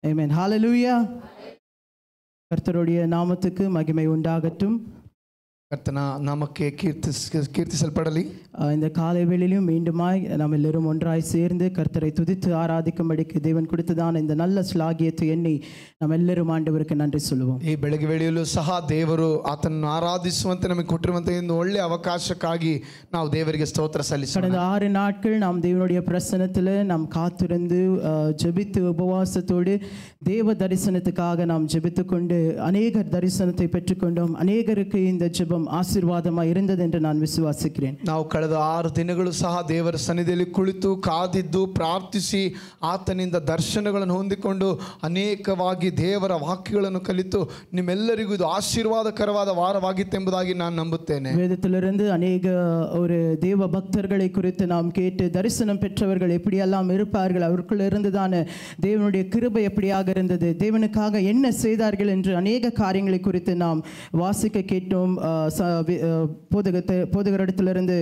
Amen. Hallelujah. கர்த்தருடைய நாமத்துக்கு மகிமை உண்டாகட்டும். கர்த்தனா நமக்கு கீர்த்திசல்படலி. இந்த காலை வேளையிலும் மீண்டுமாய் நாம் எல்லாரும் ஒன்றாய் சேர்ந்து கர்த்தரை துதித்து ஆராதிக்கும்படிக்கு தேவன் கொடுத்ததான இந்த நல்ல ಶ್ಲಾಘ್ಯತೆ ಎಣ್ಣಿ ನಾವೆಲ್ಲರೂ ಆಂಡವರಿಗೆ ನன்றಿ சொல்லுவோம். ಈ ಬೆಳಗ್ಗೆ ವೇಳೆಯಲ್ಲೂ ಸಹ ದೇವರು ಆತನನ್ನು ಆರಾಧಿಸುವಂತೆ ನಮಗೆ ಕೊಟ್ಟಿರುವಂತಹ ಒಂದು ಒಳ್ಳೆಯ ಅವಕಾಶಕ್ಕಾಗಿ ನಾವು ದೇವರಿಗೆ ಸ್ತೋತ್ರ ಸಲ್ಲಿಸೋಣ. கடந்த 6 நாட்கள் நாம் தேவனுடைய பிரசன்னத்தில் நாம் காத்திருந்து ஜெபித்து உபவாசத்தோடு தேவ தரிசனத்துக்காக நாம் ஜெபித்துக் கொண்டு அநேகர் தரிசனத்தை பெற்றுக்கொண்டோம். அநேகருக்கு இந்த ஜெபம் ஆசீர்வாதமாக இருந்தது என்று நான் விசுவாசிக்கிறேன். ನಾವು ಕಳೆದ 6 ದಿನಗಳು ಸಹ ದೇವರ ಸನ್ನಿಧಿಯಲ್ಲಿ ಕುಳಿತು ಕಾದಿದ್ದು ಪ್ರಾರ್ಥಿಸಿ ಆತನಿಂದ ದರ್ಶನಗಳನ್ನು ಹೊಂದಿಕೊಂಡು ಅನೇಕವಾಗಿ ದೇವರ ವಾಕ್ಯಗಳನ್ನು ಕಲಿತು ನಿಮ್ಮೆಲ್ಲರಿಗೂ ಇದು ಆಶೀರ್ವಾದಕರವಾದ ವಾರವಾಗಿತ್ತೆಂಬುದಾಗಿ ನಾನು ನಂಬುತ್ತೇನೆ. வேதத்திலிருந்து அநேக ஒரு தேவ பக்தர்களை குறித்து நாம் கேட்டு தரிசனம் பெற்றவர்கள் எப்படியெல்லாம் இருப்பார்கள், அவர்களுக்குள்ளிருந்து தான தேவனுடைய கிருபை எப்படியாக இருந்தது, தேவனுக்காக என்ன செய்தார்கள் என்று அநேக காரியங்களை குறித்து நாம் வாசிக்க கேட்டோம். போதகரிடத்திலிருந்து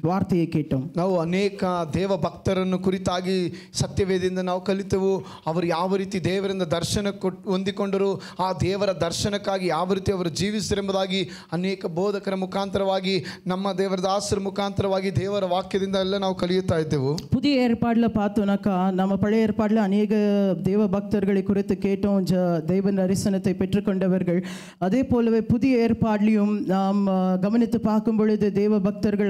ವಾರ್ತೆயை ಕೇಟೋಂ. ನಾವು ಅನೇಕ ದೇವ ಭಕ್ತರನ್ನು ಕುರಿತಾಗಿ ಸತ್ಯವೇದದಿಂದ ನಾವು ಕಲಿತೆವು. ಅವರು ಯಾವ ರೀತಿ ದೇವರಿಂದ ದರ್ಶನ ಹೊಂದಿಕೊಂಡರು, ಆ ದೇವರ ದರ್ಶನಕ್ಕಾಗಿ ಯಾವ ರೀತಿ ಅವರು ಜೀವಿಸಿರೆಂಬುದಾಗಿ ಅನೇಕ ಬೋಧಕರ ಮುಖಾಂತರವಾಗಿ ನಮ್ಮ ದೇವರ ದಾಸರ ಮುಖಾಂತರವಾಗಿ ದೇವರ ವಾಕ್ಯದಿಂದ ಎಲ್ಲ ನಾವು ಕಲಿಯುತ್ತಾ ಇದ್ದೆವು. புதிய ஏற்பாடுல பார்த்தோம்னாக்கா நம்ம பழைய ஏற்பாடுல அநேக தேவ பக்தர்களை குறித்து கேட்டோம், தெய்வ தரிசனத்தை பெற்றுக்கொண்டவர்கள். அதே போலவே புதிய ஏற்பாடுலையும் நாம் கவனித்து பார்க்கும் பொழுது தேவ பக்தர்கள்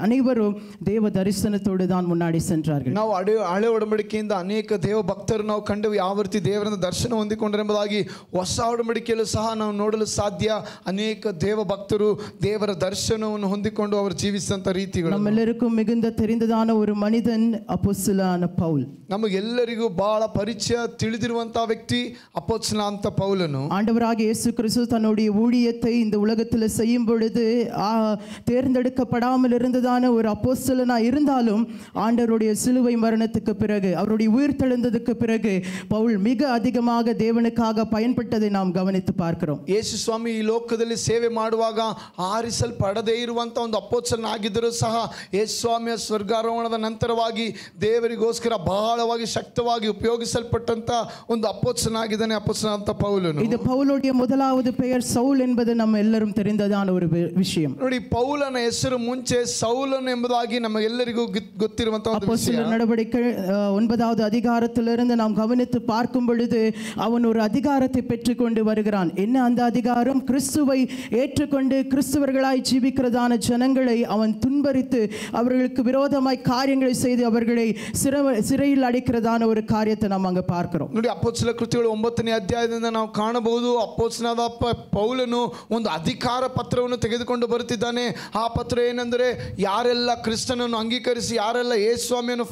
அனைவரும் தேவ தரிசனத்தோடு தான் முன்னாடி சென்றார்கள். ನಾವು ಹಳೆ ಒಡಂಬಡಿಕೆಯಿಂದ ಅನೇಕ ದೇವ ಭಕ್ತರು ನಾವು ಕಂಡವು ಯಾವ ರೀತಿ ದೇವರಿಂದ ದರ್ಶನ ಹೊಂದಿಕೊಂಡರೆಂಬುದಾಗಿ. ಹೊಸ ಒಡಂಬಡಿಕೆಯಲ್ಲೂ ಸಹ ನಾವು ನೋಡಲು ಸಾಧ್ಯ. ಅನೇಕ ದೇವ ಭಕ್ತರು ದೇವರ ದರ್ಶನವನ್ನು ಹೊಂದಿಕೊಂಡು ಅವರು ಜೀವಿಸಿದಂಥ ರೀತಿಗಳು. ನಮ್ಮೆಲ್ಲರಿಗೂ மிகுந்த தெரிந்ததான ஒரு மனிதன் அப்போஸ்தலனான பவுல். ನಮಗೆಲ್ಲರಿಗೂ ಬಹಳ ಪರಿಚಯ ತಿಳಿದಿರುವಂತಹ ವ್ಯಕ್ತಿ ಅಪೊಸ್ತಲನಾದ ಪೌಲನು. ஆண்டவராகிய இயேசு கிறிஸ்து தன்னுடைய ஊழியத்தை இந்த உலகத்தில் செய்யும் பொழுது தேர்ந்தெடுக்கப்படாமல் இருந்ததான ஒரு அப்போஸ்தலனா இருந்தாலும் ஆண்டவருடைய சிலுவை மரணத்துக்கு பிறகு அவருடைய உயிர்த்தெழுந்ததுக்கு பிறகு பவுல் மிக அதிகமாக தேவனுக்காக பயன்பட்டதை நாம் கவனித்து பார்க்கிறோம். ಯೇಸು ಸ್ವಾಮಿ ಈ ಲೋಕದಲ್ಲಿ ಸೇವೆ ಮಾಡುವಾಗ ಆರಿಸಲ್ಪಡದೇ ಇರುವಂತ ಒಂದು ಅಪೊಸ್ತಲನಾಗಿದ್ದರೂ ಸಹ ಯೇಸು ಸ್ವಾಮಿಯ ಸ್ವರ್ಗಾರೋಹಣದ ನಂತರವಾಗಿ ದೇವರಿಗೋಸ್ಕರ ಬಹಳವಾಗಿ ಶಕ್ತವಾಗಿ ಉಪಯೋಗಿಸಲ್ಪಟ್ಟಂತ ಒಂದು ಅಪೊಸ್ತಲನಾಗಿದ್ದಾನೆ ಅಪೊಸ್ತಲನಾದ ಪೌಲನು. ಇದು ಪೌಲುடைய முதலாவது பெயர் சவுல் என்பது நம்ம எல்லாரும் தெரிந்ததான ஒரு விஷயம். ನೋಡಿ, ಪೌಲನ ಹೆಸರು ಮುಂಚೆ ಸೌಲನು ಎಂಬುದಾಗಿ ನಮಗೆಲ್ಲರಿಗೂ ಗೊತ್ತಿರುವಂತ ಒಂದು ವಿಷಯ. அப்போஸ்தலர் நடவடிக்கைகள் 9வது அதிகாரத்திலிருந்து நாம் கவனித்து பார்க்கும் பொழுது அவன் ஒரு அதிகாரத்தை பெற்றுக்கொண்டு வருகிறான். என்ன அந்த அதிகாரம்? கிறிஸ்துவை ஏற்றுக்கொண்டு கிறிஸ்தவர்களாய் ஜீவிக்கிறதான ஜனங்களை அவன் துன்பரித்து அவர்களுக்கு விரோதமாய் காரியங்களை செய்து அவர்களை சிறையில் அடைக்கிறதான ஒரு காரியத்தை நாம் அங்க பார்க்கிறோம். ನೋಡಿ, ಅಪೊಸ್ತಲ ಕೃತ್ಯಗಳು 9ನೇ ಅಧ್ಯಾಯದಿಂದ ನಾವು ಕಾಣಬಹುದು. ಅಪೊಸ್ತಲನಾದ ಪೌಲನು ಒಂದು ಅಧಿಕಾರ ಪತ್ರವನ್ನು ತೆಗೆದುಕೊಂಡು ಬರುತ್ತಿದ್ದಾನೆ. ಆ ಪತ್ರ ಏನೆಂದರೆ, ಯಾರೆಲ್ಲ ಕ್ರಿಸ್ತನನ್ನು ಅಂಗೀಕರಿಸಿ ಯಾರೆಲ್ಲ ಯೇಸು ಸ್ವಾಮಿಯನ್ನು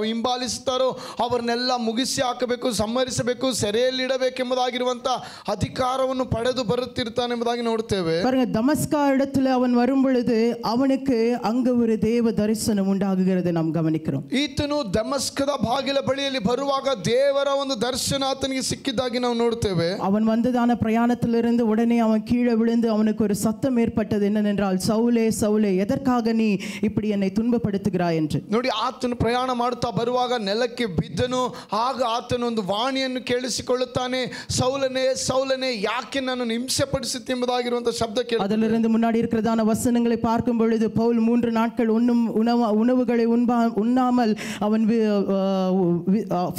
ಹಿಂಬಾಲಿಸುತ್ತಾರೋ ಅವರನ್ನೆಲ್ಲ ಮುಗಿಸಿ ಹಾಕಬೇಕು, ಸಂಹರಿಸಬೇಕು, ಸೆರೆಯಲ್ಲಿಡಬೇಕೆಂಬುದಾಗಿರುವಂತ ಅಧಿಕಾರವನ್ನು ಪಡೆದು ಬರುತ್ತಿರ್ತಾನೆ ಎಂಬುದಾಗಿ ನೋಡುತ್ತೇವೆ. ದಮಸ್ಕಾ இடத்துல அவன் வரும் பொழுது அவனுக்கு அங்க ஒரு தேவ தரிசனம் உண்டாகுகிறதை நாம் கவனிக்கிறோம். ಈತನು ದಮಸ್ಕದ ಬಾಗಿಲ ಬಳಿಯಲ್ಲಿ ಬರುವಾಗ ದೇವರ ಒಂದು ದರ್ಶನ ಆತನಿಗೆ ಸಿಕ್ಕಿದ್ದಾಗಿ ನಾವು ನೋಡುತ್ತೇವೆ. அவன் வந்ததான பிரயாணத்திலிருந்து உடனே அவன் கீழே விழுந்து அவனுக்கு ஒரு சத்தம் ஏற்பட்டது. என்னவென்றால், சவுலே சவுலே, எதற்காக நீ இப்படி என்னை துன்பப்படுத்துகிறாய் என்று. ನೋಡಿ, ಆತನು ಪ್ರಯಾಣ ಮಾಡುತ್ತಾ ಬರುವಾಗ ನೆಲಕ್ಕೆ ಬಿದ್ದನು. ಆಗ ಆತನು ಒಂದು ವಾಣಿಯನ್ನು ಕೇಳಿಸಿಕೊಳ್ಳುತ್ತಾನೆ, ಸೌಲನೇ ಸೌಲನೇ, ಯಾಕೆ ನನ್ನನ್ನು ಹಿಂಸೆ ಪಡಿಸುತ್ತೆ ಎಂಬುದಾಗಿರುವಂತಹ ಶಬ್ದ ಕೇಳಿ. அதிலிருந்து முன்னாடி இருக்கிறதான வசனங்களை பார்க்கும் பொழுது பவுல் 3 நாட்கள் உணவுகளை உண்ணாமல் அவன்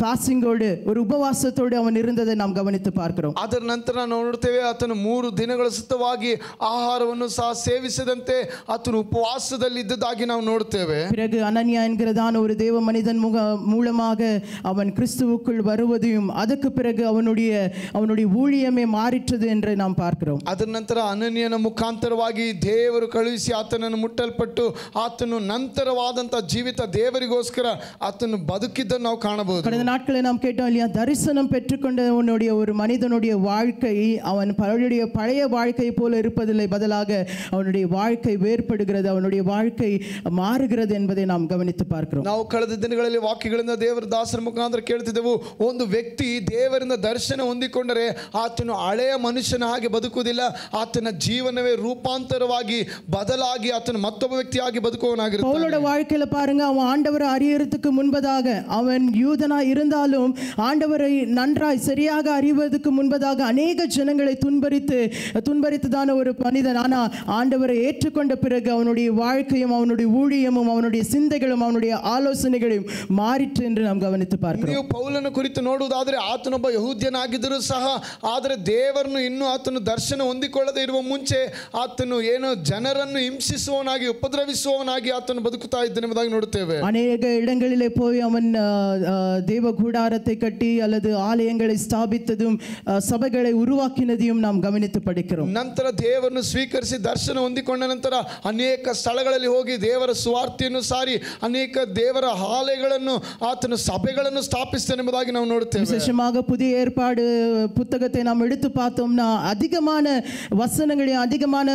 ஃபாஸ்டிங்கோடு ஒரு உபவாசத்தோடு அவன் இருந்ததை நாம் கவனித்து பார்க்கிறோம். ಅದರ ನಂತರ ನಾವು ನೋಡುತ್ತೇವೆ ಆತನು 3 ದಿನಗಳ ಸುತ್ತವಾಗಿ ಆಹಾರವನ್ನು ಸಹ ಸೇವಿಸದಂತೆ ಆತನು ಉಪವಾಸದಲ್ಲಿ ಇದ್ದದಾಗಿ ನಾವು ನೋಡುತ್ತೇವೆ. பிறகு அனனியா என்கிறதான ஒரு தேவ மனிதன் மூலமாக அவன் கிறிஸ்துவுக்குள் வருவதையும் ಅದಕ್ಕೆ பிறகு அவனுடைய ஊழியமே மாறிற்றது என்று நாம் பார்க்கிறோம். ಅದರ ನಂತರ ಅನನ್ಯನ ಮುಖಾಂತರವಾಗಿ ದೇವರು ಕಳುಹಿಸಿ ಆತನನ್ನು ಮುಟ್ಟಲ್ಪಟ್ಟು ಆತನು ನಂತರವಾದಂತ ಜೀವಿತ ದೇವರಿಗೋಸ್ಕರ ಆತನು ಬದುಕಿದ್ದನ್ನು ನಾವು ಕಾಣಬಹುದು. கடந்த நாட்களை நாம் கேட்டோம் இல்லையா, தரிசனம் பெற்றுக்கொண்டவனுடைய ஒரு மனிதனுடைய வாழ்க்கை அவன் பழைய வாழ்க்கை போல இருப்பதில்லை. மாறுவதில்லை, பதிலாக அவனுடைய வாழ்க்கை வேறுபடுகிறது, அவனுடைய வாழ்க்கை மாறுகிறது என்பதை நாம் கவனித்து பார்க்கிறோம். ನಾವು ಕಳೆದ ದಿನಗಳಲ್ಲಿ ವಾಕ್ಯಗಳಿಂದ ದೇವರ ದಾಸರ ಮುಖಾಂತರ ಕೇಳ್ತಿದ್ದೆವು, ಒಂದು ವ್ಯಕ್ತಿ ದೇವರಿಂದ ದರ್ಶನ ಹೊಂದಿಕೊಂಡರೆ ಆತನು ಹಳೆಯ ಮನುಷ್ಯನ ಹಾಗೆ ಬದುಕುವುದಿಲ್ಲ, ಆತನ ಜೀವನವೇ ರೂಪಾಂತರವಾಗಿ ಬದಲಾಗಿ ಆತನು ಮತ್ತೊಬ್ಬ ವ್ಯಕ್ತಿಯಾಗಿ ಬದುಕುವವನಾಗಿರುತ್ತಾನೆ. பவுலோட வாழ்க்கையில பாருங்க, அவன் ஆண்டவரை அறியறதுக்கு முன்பதாக, அவன் யூதனா இருந்தாலும் ஆண்டவரை நன்றாய் சரியாக அறிவதற்கு முன்பதாக அநேக ஜனங்களை துன்பரித்ததான ஒரு மனிதன். ஆனா ஆண்டவரை ஏற்றுக்கொண்ட பிறகு அவனுடைய வாழ்க்கையும் அவனுடைய ஊழியமும் அவனுடைய சிந்தைகளும் அவனுடைய ஆலோசனைகளையும் மாறிற்று என்று நாம் கவனித்து பார்க்கிறோம். ನೀವು ಪೌಲನ ಕುರಿತು ನೋಡುವುದಾದರೆ ಆತನೊಬ್ಬ ಯಹೂದ್ಯನಾಗಿದ್ದರೂ ಸಹ, ಆದರೆ ದೇವರನ್ನು ಇನ್ನೂ ಆತನು ದರ್ಶನ ಹೊಂದಿಕೊಳ್ಳದೆ ಇರುವ ಮುಂಚೆ ಆತನು ಏನೋ ಜನರನ್ನು ಹಿಂಸಿಸುವವನಾಗಿ ಉಪದ್ರವಿಸುವವನಾಗಿ ಆತನು ಬದುಕುತ್ತಾ ಇದ್ದನೆಂಬುದಾಗಿ ನೋಡುತ್ತೇವೆ. ಅನೇಕ இடங்களிலே போய் அவன் தேவ கூடாரத்தை கட்டி அல்லது ஆலயங்களை ஸ்தாபித்ததும் சபைகளை உருவாக்கினதையும் நாம் கவனித்து படிக்கிறோம். ನಂತರ ದೇವರನ್ನು ಸ್ವೀಕರಿಸಿ ದರ್ಶನ ಹೊಂದಿಕೊಂಡ ನಂತರ ಅನೇಕ ಸ್ಥಳಗಳಲ್ಲಿ ಹೋಗಿ ದೇವರ ಸುವಾರ್ತೆಯನ್ನು ಸಾರಿ ಅನೇಕ ದೇವರ ಆಲಯಗಳನ್ನು ಆತನು ಸಭೆಗಳನ್ನು ಸ್ಥಾಪಿಸ್ತಾನೆ ಎಂಬುದಾಗಿ ನಾವು ನೋಡುತ್ತೇವೆ. விசேஷமாக புதிய ஏற்பாடு புத்தகத்தை நாம் எடுத்து பார்த்தோம்னா அதிகமான வசனங்களையும் அதிகமான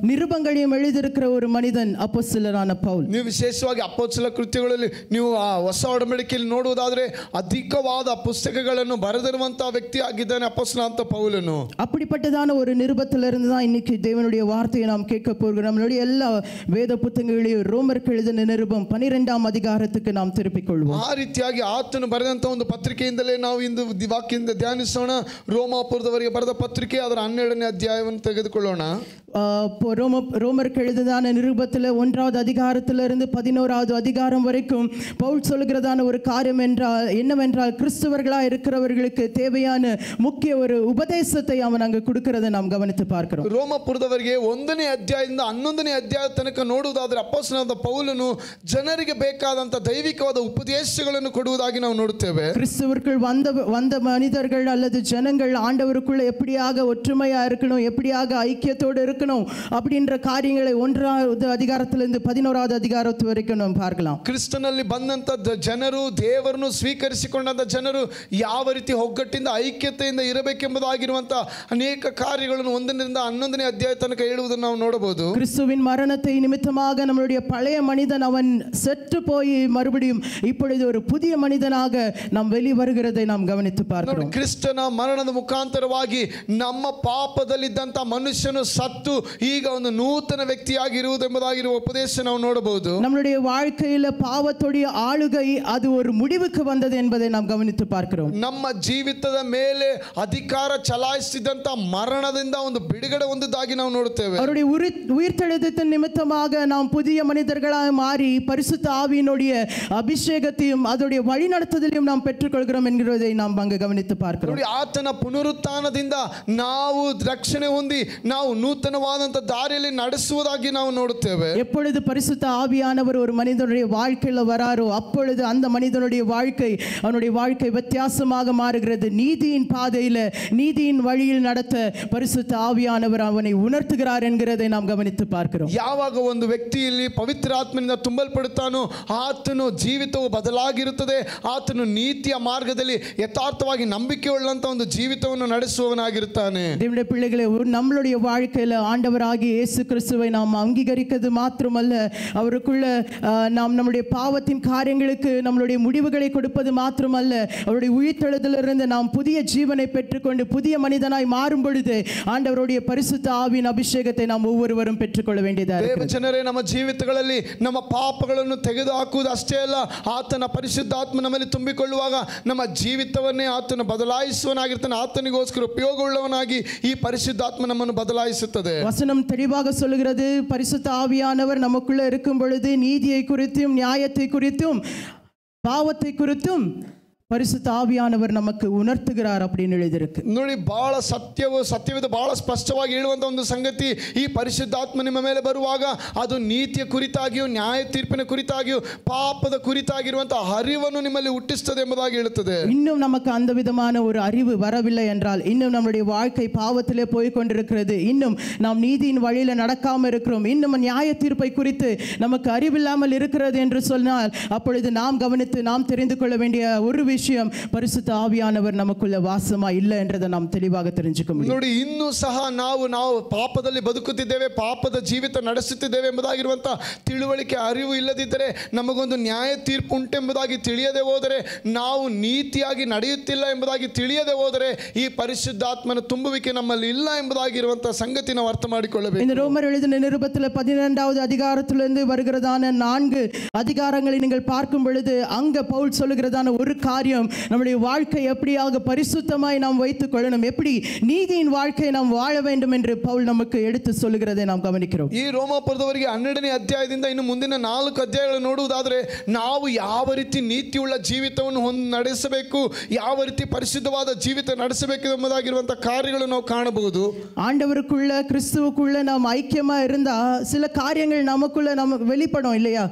நிருபங்களையும் எழுதியிருக்கிற ஒரு மனிதன் அப்போஸ்தலரான பவுல். ನೀವು ವಿಶೇಷವಾಗಿ ಅಪೊಸ್ತಲ ಕೃತ್ಯಗಳಲ್ಲಿ ನೀವು ಹೊಸ ಒಡಂಬಡಿಕೆಯಲ್ಲಿ ನೋಡುವುದಾದರೆ ಅಧಿಕವಾದ ಪುಸ್ತಕಗಳನ್ನು ಬರೆದಿರುವಂತಹ ವ್ಯಕ್ತಿ ಆಗಿದ್ದಾನೆ ಅಪೊಸ್ತಲನಾದ ಪೌಲನು. அப்படிப்பட்டதான ஒரு நிருபத்திலிருந்து தான் இன்னைக்கு தேவனுடைய வார்த்தையை நாம் கேட்க போகிறோம். நம்மளுடைய எல்லா வேத புத்தகங்களையும் ரோமருக்கு எழுதின நிருபம் 12ஆம் அதிகாரத்துக்கு நாம் திருப்பிக் கொள்வோம். ಆ ರೀತಿಯಾಗಿ ಆತನು ಬರೆದಂತ ಒಂದು ಪತ್ರಿಕೆಯಿಂದಲೇ ನಾವು ಇಂದು ವಾಕ್ಯದಿಂದ ಧ್ಯಾನಿಸೋಣ. ರೋಮಾಪುರದವರಿಗೆ ಬರೆದ ಪತ್ರಿಕೆ ಅದರ 12ನೇ ಅಧ್ಯಾಯವನ್ನು ತೆಗೆದುಕೊಳ್ಳೋಣ. ரோமருக்கு எழுதின நிருபத்தில் 1வது அதிகாரத்திலிருந்து 11வது அதிகாரம் வரைக்கும் பவுல் சொல்கிறதான ஒரு காரியம் என்னவென்றால் கிறிஸ்தவர்களாக இருக்கிறவர்களுக்கு தேவையான முக்கிய ஒரு உபதேசத்தை அவன் அங்கு கொடுக்கிறதை நாம் கவனித்து பார்க்கிறோம். ರೋಮಾಪುರದವರಿಗೆ 1ನೇ ಅಧ್ಯಾಯದಿಂದ 11ನೇ ಅಧ್ಯಾಯ ತನಕ ನೋಡುವುದಾದರೆ ಅಪೊಸ್ತಲನಾದ ಪೌಲನು ಜನರಿಗೆ ಬೇಕಾದಂತ ದೈವಿಕವಾದ ಉಪದೇಶಗಳನ್ನು ಕೊಡುವುದಾಗಿ ನಾವು ನೋಡುತ್ತೇವೆ. கிறிஸ்துவுக்குள் வந்த மனிதர்கள் அல்லது ஜனங்கள் ஆண்டவருக்குள்ள எப்படியாக ஒற்றுமையா இருக்கணும், எப்படியாக ஐக்கியத்தோடு இருக்கணும் அப்படின்ற காரியங்களை 1வது அதிகாரத்திலிருந்து 11வது அதிகாரத்து வரைக்கும் நாம் பார்க்கலாம். ಕ್ರಿಸ್ತನಲ್ಲಿ ಬಂದಂತ ಜನರು, ದೇವರನ್ನು ಸ್ವೀಕರಿಸಿಕೊಂಡಂತ ಜನರು ಯಾವ ರೀತಿ ಒಗ್ಗಟ್ಟಿಂದ ಐಕ್ಯತೆಯಿಂದ ಇರಬೇಕೆಂಬುದಾಗಿರುವಂತ ಅನೇಕ ಕಾರ್ಯಗಳನ್ನು 1ರಿಂದ 11ನೇ ಅಧ್ಯಾಯ ತನಕ ಹೇಳುವುದನ್ನು ನಾವು ನೋಡಬಹುದು. கிறிஸ்துவின் மரணத்தை நிமித்தமாக நம்மளுடைய பழைய மனிதன் அவன் செத்து போய் மறுபடியும் இப்பொழுது ஒரு புதிய மனிதனாக நாம் வெளிவருகிறதை நாம் கவனித்து பார்க்கிறோம். ಕ್ರಿಸ್ತನ ಮರಣದ ಮುಖಾಂತರವಾಗಿ ನಮ್ಮ ಪಾಪದಲ್ಲಿದ್ದಂತ ಮನುಷ್ಯನು ಸತ್ತು ಈಗ ಒಂದು ನೂತನ ವ್ಯಕ್ತಿಯಾಗಿ ಇರುವುದೆಂಬುದಾಗಿರುವ ಉಪದೇಶ ನಾವು ನೋಡಬಹುದು. நம்மளுடைய வாழ்க்கையில பாவத்துடைய ஆளுகை அது ஒரு முடிவுக்கு வந்தது என்பதை நாம் கவனித்து பார்க்கிறோம். ನಮ್ಮ ಜೀವಿತದ ಮೇಲೆ ಅಧಿಕಾರ ಚಲಾಯಿಸಿದಂತ ಮರಣದಿಂದ ಒಂದು ಬಿಡುಗಡೆ ಹೊಂದಿದ್ದಾಗಿ ನಾವು ನೋಡುತ್ತೇವೆ. அவருடைய உயிர்த்தெழுதத்தின் நிமித்தமாக நாம் புதிய மனிதர்களாக மாறி பரிசுத்த ஆவியினுடைய அபிஷேகத்தையும் அதோடைய வழிநடத்துதலையும் நாம் பெற்றுக்கொள்கிறோம் என்கிறதை நாம் அங்கு கவனித்து பார்க்கிறோம். ಆತನ ಪುನರುತ್ಥಾನದಿಂದ ನಾವು ರಕ್ಷಣೆ ಹೊಂದಿ ನಾವು ನೂತನವಾದಂತ ದಾರಿಯಲ್ಲಿ ನಡೆಸುವುದಾಗಿ ನಾವು ನೋಡುತ್ತೇವೆ. எப்பொழுது பரிசுத்த ஆவியானவர் ஒரு மனிதனுடைய வாழ்க்கையில் வராரோ அப்பொழுது அந்த மனிதனுடைய வாழ்க்கை அவனுடைய வாழ்க்கை வித்தியாசமாக மாறுகிறது. நீதியின் பாதையில நீதியின் வழியில் நடத்த பரிசுத்த ஆவியானவர் அவனை உணர்த்துகிறார் என்கிறதை நாம் கவனித்து பார்க்கிறோம். ಯಾವಾಗ ಒಂದು ವ್ಯಕ್ತಿಯಲ್ಲಿ ಪವಿತ್ರಾತ್ಮನಿಂದ ತುಂಬಲ್ಪಡುತ್ತಾನೋ ಆತನು ಜೀವಿತವು ಬದಲಾಗಿರುತ್ತದೆ. ಆತನು ನೀತಿಯ ಮಾರ್ಗದಲ್ಲಿ ಯಥಾರ್ಥವಾಗಿ ನಂಬಿಕೆಯುಳ್ಳಂತ ಒಂದು ಜೀವಿತವನ್ನು ನಡೆಸುವವನಾಗಿರುತ್ತಾನೆ. தேவனுடைய பிள்ளைகளே, நம்மளுடைய வாழ்க்கையில ஆண்டவராகிய இயேசு கிறிஸ்துவை நாம் அங்கீகரிக்கிறது மாத்திரமல்ல, அவருக்குள்ள நாம் நம்முடைய பாவத்தின் காரியங்களுக்கு நம்மளுடைய முடிவுகளை கொடுப்பது மாத்திரமல்ல, அவருடைய உயிர்த்தெழுதலிருந்து நாம் புதிய ஜீவனை பெற்றுக்கொண்டு புதிய மனிதனாய் மாறும் பொழுது ஆண்டவருடைய பரிசுத்த ஆவியின் அபிஷேகத்தை நாம் ஒவ்வொருவரும் பெற்றுக்கொள்ள வேண்டியதாக இருக்கிறது. ಜನರೇ, ನಮ್ಮ ಜೀವಿತಗಳಲ್ಲಿ ನಮ್ಮ ಪಾಪಗಳನ್ನು ತೆಗೆದುಹಾಕುವುದು ಅಷ್ಟೇ ಅಲ್ಲ, ಆತನ ಪರಿಶುದ್ಧಾತ್ಮ ನಮ್ಮಲ್ಲಿ ತುಂಬಿಕೊಳ್ಳುವಾಗ ನಮ್ಮ ಜೀವಿತವನ್ನೇ ಆತನು ಬದಲಾಯಿಸುವನಾಗಿರ್ತಾನೆ. ಆತನಿಗೋಸ್ಕರ ಉಪಯೋಗವುಳ್ಳವನಾಗಿ ಈ ಪರಿಶುದ್ಧಾತ್ಮ ನಮ್ಮನ್ನು ಬದಲಾಯಿಸುತ್ತದೆ. வசனம் தெளிவாக சொல்கிறது, பரிசுத்த ஆவியானவர் நமக்குள்ள இருக்கும் பொழுது நீதியை குறித்தும் நியாயத்தை குறித்தும் பாவத்தை குறித்தும் பரிசுத்த ஆவியானவர் நமக்கு உணர்த்துகிறார் அப்படின்னு எழுதியிருக்கு. ನೋಡಿ, ಬಹಳ ಸತ್ಯವಿದೆ, ಬಹಳ ಸ್ಪಷ್ಟವಾಗಿ ಹೇಳುವಂತ ಒಂದು ಸಂಗತಿ, ಈ ಪರಿಶುದ್ಧಾತ್ಮ ನಿಮ್ಮ ಮೇಲೆ ಬರುವಾಗ ಅದು ನೀತಿಯ ಕುರಿತಾಗಿಯೂ ನ್ಯಾಯ ತೀರ್ಪಿನ ಕುರಿತಾಗಿಯೂ ಪಾಪದ ಕುರಿತಾಗಿರುವಂತಹ ಅರಿವನ್ನು ನಿಮ್ಮಲ್ಲಿ ಹುಟ್ಟಿಸುತ್ತದೆ ಎಂಬುದಾಗಿ ಹೇಳುತ್ತದೆ. இன்னும் நமக்கு அந்த விதமான ஒரு அறிவு வரவில்லை என்றால், இன்னும் நம்முடைய வாழ்க்கை பாவத்திலே போய் கொண்டிருக்கிறது, இன்னும் நாம் நீதியின் வழியில நடக்காமல் இருக்கிறோம், இன்னும் நியாய தீர்ப்பை குறித்து நமக்கு அறிவில்லாமல் இருக்கிறது என்று சொன்னால், அப்பொழுது நாம் கவனித்து நாம் தெரிந்து கொள்ள வேண்டிய ஒரு விஷயம், பரிசுத்த ஆவியானவர் நமக்குள்ள வாசமா இல்லை என்றதை நாம் தெளிவாக தெரிஞ்சுக்க முடியும். ನೋಡಿ, ಇನ್ನೂ ಸಹ ನಾವು ಪಾಪದಲ್ಲಿ ಬದುಕುತ್ತಿದ್ದೇವೆ, ಪಾಪದ ಜೀವಿತ ನಡೆಸುತ್ತಿದ್ದೇವೆ ಎಂಬುದಾಗಿರುವಂಥ ತಿಳುವಳಿಕೆ ಅರಿವು ಇಲ್ಲದಿದ್ದರೆ, ನಮಗೊಂದು ನ್ಯಾಯ ತೀರ್ಪು ಉಂಟೆಂಬುದಾಗಿ ತಿಳಿಯದೆ ಹೋದರೆ, ನಾವು ನೀತಿಯಾಗಿ ನಡೆಯುತ್ತಿಲ್ಲ ಎಂಬುದಾಗಿ ತಿಳಿಯದೆ ಹೋದರೆ, ಈ ಪರಿಶುದ್ಧಾತ್ಮನ ತುಂಬುವಿಕೆ ನಮ್ಮಲ್ಲಿ ಇಲ್ಲ ಎಂಬುದಾಗಿರುವಂಥ ಸಂಗತಿ ನಾವು ಅರ್ಥ ಮಾಡಿಕೊಳ್ಳಬೇಕು. இந்த ரோமர் எழுதின நிருபத்தில் 12வது அதிகாரத்திலிருந்து வருகிறதான 4 அதிகாரங்களை நீங்கள் பார்க்கும் பொழுது அங்க பவுல் சொல்லுகிறதான ஒரு காரியம், நம்முடைய வாழ்க்கை எப்படியாக பரிசுத்தமாய் நாம் வைத்துக் கொள்ளணும், எப்படி நீதியின் வாழ்க்கையை நாம் வாழ வேண்டும் என்று பவுல் நமக்கு எடுத்து சொல்லுகிறதை நாம் கவனிக்கிறோம். ಈ ರೋಮಾಪುರದವರಿಗೆ 12ನೇ ಅಧ್ಯಾಯದಿಂದ ಇನ್ನು ಮುಂದಿನ 4 ಅಧ್ಯಾಯಗಳನ್ನು ನೋಡುವುದಾದರೆ, ನಾವು ಯಾವ ರೀತಿ ನೀತಿಯುಳ್ಳ ಜೀವಿತವನ್ನು ನಡೆಸಬೇಕು, ಯಾವ ರೀತಿ ಪರಿಶುದ್ಧವಾದ ಜೀವಿತ ನಡೆಸಬೇಕು ಎಂಬುದಾಗಿರುವಂಥ ಕಾರ್ಯಗಳನ್ನು ನಾವು ಕಾಣಬಹುದು. ஆண்டவருக்குள்ள கிறிஸ்துவுக்குள்ள நாம் ஐக்கியமா இருந்தா சில காரியங்கள் நமக்குள்ள நமக்கு வெளிப்படும் இல்லையா?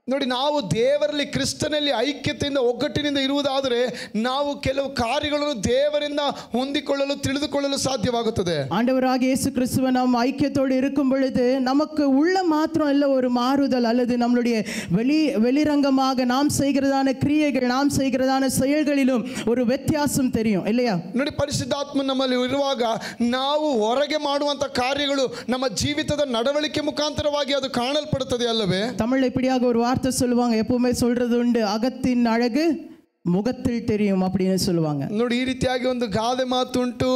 ನೋಡಿ, ನಾವು ದೇವರಲ್ಲಿ ಕ್ರಿಸ್ತನಲ್ಲಿ ಐಕ್ಯತೆಯಿಂದ ಒಗ್ಗಟ್ಟಿನಿಂದ ಇರುವುದಾದರೆ ನಾವು ಕೆಲವು ಕಾರ್ಯಗಳನ್ನು ದೇವರಿಂದ ಹೊಂದಿಕೊಳ್ಳಲು ತಿಳಿದುಕೊಳ್ಳಲು ಸಾಧ್ಯವಾಗುತ್ತದೆ. ஆண்டவராகிய இயேசு கிறிஸ்துவை நாம் ஐக்கியத்தோடு இருக்கும் பொழுது நமக்கு உள்ள மாத்திரம் இல்ல ஒரு மாறுதல், அல்லது நம்மளுடைய வெளிரங்கமாக நாம் செய்கிறதான கிரியைகள், நாம் செய்கிறதான செயல்களிலும் ஒரு ವ್ಯತ್ಯಾಸ தெரியும் இல்லையா? ನೋಡಿ, ಪರಿಶುದ್ಧಾತ್ಮ ನಮ್ಮಲ್ಲಿ ಇರುವಾಗ ನಾವು ಹೊರಗೆ ಮಾಡುವಂತ ಕಾರ್ಯಗಳು ನಮ್ಮ ಜೀವಿತದ ನಡವಳಿಕೆ ಮುಖಾಂತರವಾಗಿ ಅದು ಕಾಣಲ್ಪಡುತ್ತದೆ ಅಲ್ಲವೇ? தமிழ்ல இப்படியாக ஒரு வார்த்தை சொல்லுவாங்க, எப்பவுமே சொல்றது உண்டு, அகத்தின் அழகு ಮುಖத்தில் தெரியும் அப்படின்னு சொல்லுவாங்க. ನೋಡಿ, ಈ ರೀತಿಯಾಗಿ ಒಂದು ಗಾದೆ ಮಾತುಂಟು,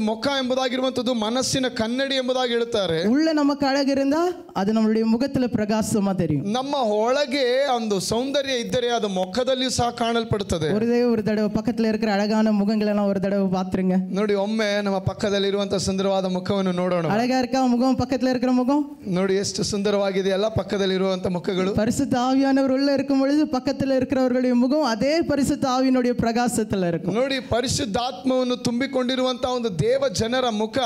ಮುಖ ಎಂಬುದಾಗಿರುವಂತದ್ದು ಮನಸ್ಸಿನ ಕನ್ನಡಿ ಎಂಬುದಾಗಿ ಹೇಳ್ತಾರೆ. உள்ள நமக்கு அழகு இருந்தா அது நம்மளுடைய முகத்துல பிரகாசமா தெரியும். ನಮ್ಮ ಒಳಗೆ ಒಂದು ಸೌಂದರ್ಯ ಇದ್ದರೆ ಅದು ಮುಖದಲ್ಲಿಯೂ ಸಹ ಕಾಣಲ್ಪಡುತ್ತದೆ. ஒரு தடவை பக்கத்துல இருக்கிற அழகான முகங்களை எல்லாம் ஒரு தடவை பாத்துருங்க. ನೋಡಿ, ಒಮ್ಮೆ ನಮ್ಮ ಪಕ್ಕದಲ್ಲಿ ಇರುವಂತ ಸುಂದರವಾದ ಮುಖವನ್ನು ನೋಡೋಣ. அழகா இருக்கா முகம்? பக்கத்துல இருக்கிற முகம் ನೋಡಿ, ಎಷ್ಟು ಸುಂದರವಾಗಿದೆ ಅಲ್ಲ ಪಕ್ಕದಲ್ಲಿ ಇರುವಂತ ಮುಖಗಳು. பரிசுத்த ஆவியானவர் உள்ள இருக்கும் பொழுது பக்கத்துல இருக்கிறவர்களுடைய முகம் அதே பரிசுத்த ஆவியினுடைய பிரகாசத்துல இருக்கும். ನೋಡಿ, ಪರಿಶುದ್ಧಾತ್ಮವನ್ನು ತುಂಬಿಕೊಂಡಿರುವಂತಹ ಒಂದು ದೇವ ಜನರ ಮುಖ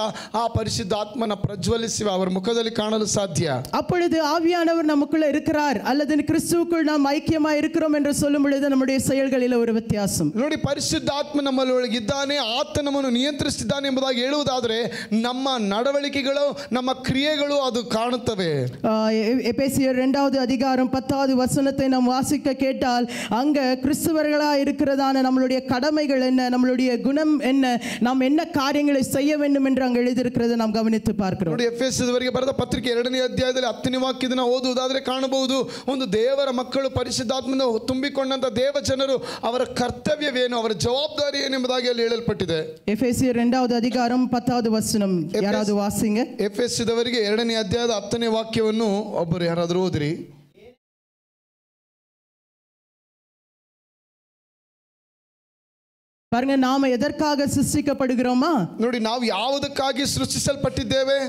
ಆ ಪರಿಶುದ್ಧಾತ್ಮನ ಪ್ರಜ್ವಲಿಸಿ ಅವರ ಮುಖದಲ್ಲಿ ಕಾಣಲು ಸಾಧ್ಯ. அப்பொழுது ஆவியானவர் நமக்குள்ள இருக்கிறார் அல்லது கிறிஸ்துவுக்குள் நாம் ஐக்கியமா இருக்கிறோம் என்று சொல்லும் பொழுது நம்முடைய செயல்களில் ஒரு ವ್ಯತ್ಯಾಸ. ನೋಡಿ, ಪರಿಶುದ್ಧಾತ್ಮ ನಮ್ಮಲ್ಲಿ ಒಳಗಿದ್ದಾನೆ, ಆತ ನಮ್ಮನ್ನು ನಿಯಂತ್ರಿಸುತ್ತಿದ್ದಾನೆ ಎಂಬುದಾಗಿ ಹೇಳುವುದಾದರೆ ನಮ್ಮ ನಡವಳಿಕೆಗಳು, ನಮ್ಮ ಕ್ರಿಯೆಗಳು ಅದು ಕಾಣುತ್ತವೆ. எபேசியர் 2வது அதிகாரம் 10வது வசனத்தை நாம் வாசிக்க கேட்டால் அங்க கிறிஸ்தவர்களா இருக்கிறதான நம்மளுடைய கடமைகள் என்ன, நம்மளுடைய குணம் என்ன, நாம் என்ன காரியங்களை செய்ய வேண்டும் என்று அங்க எழுதியிருக்கிறதை நாம் கவனித்து பார்க்கிறோம். ನೋಡಿ, ಎಫೆಸದವರಿಗೆ ಬರೆದ ಪತ್ರಿಕೆ 2ನೇ ಅಧ್ಯಾಯದಲ್ಲಿ 10ನೇ ವಾಕ್ಯದಿಂದ ಓದುವುದಾದರೆ ಕಾಣಬಹುದು, ಒಂದು ದೇವರ ಮಕ್ಕಳು ಪರಿಶುದ್ಧಾತ್ಮನ ತುಂಬಿಕೊಂಡಂತ ದೇವ ಜನರು ಅವರ ಕರ್ತವ್ಯವೇನು, ಅವರ ಜವಾಬ್ದಾರಿ ಏನು ಎಂಬುದಾಗಿ ಅಲ್ಲಿ ಹೇಳಲ್ಪಟ್ಟಿದೆ. எபேசியர் 2வது அதிகாரம் 10வது வசனம் யாராவது வாசிங்க. ಎಫೆಸದವರಿಗೆ 2ನೇ ಅಧ್ಯಾಯದ 10ನೇ ವಾಕ್ಯವನ್ನು ಒಬ್ಬರು ಯಾರಾದರೂ ಓದಿರಿ. பாருங்க, நாம எதற்காக சிருஷ்டிக்கப்படுகிறோமா? ನೋಡಿ, ನಾವು ಯಾವುದಕ್ಕಾಗಿ ಸೃಷ್ಟಿಸಲ್ಪಟ್ಟಿದ್ದೇವೆ?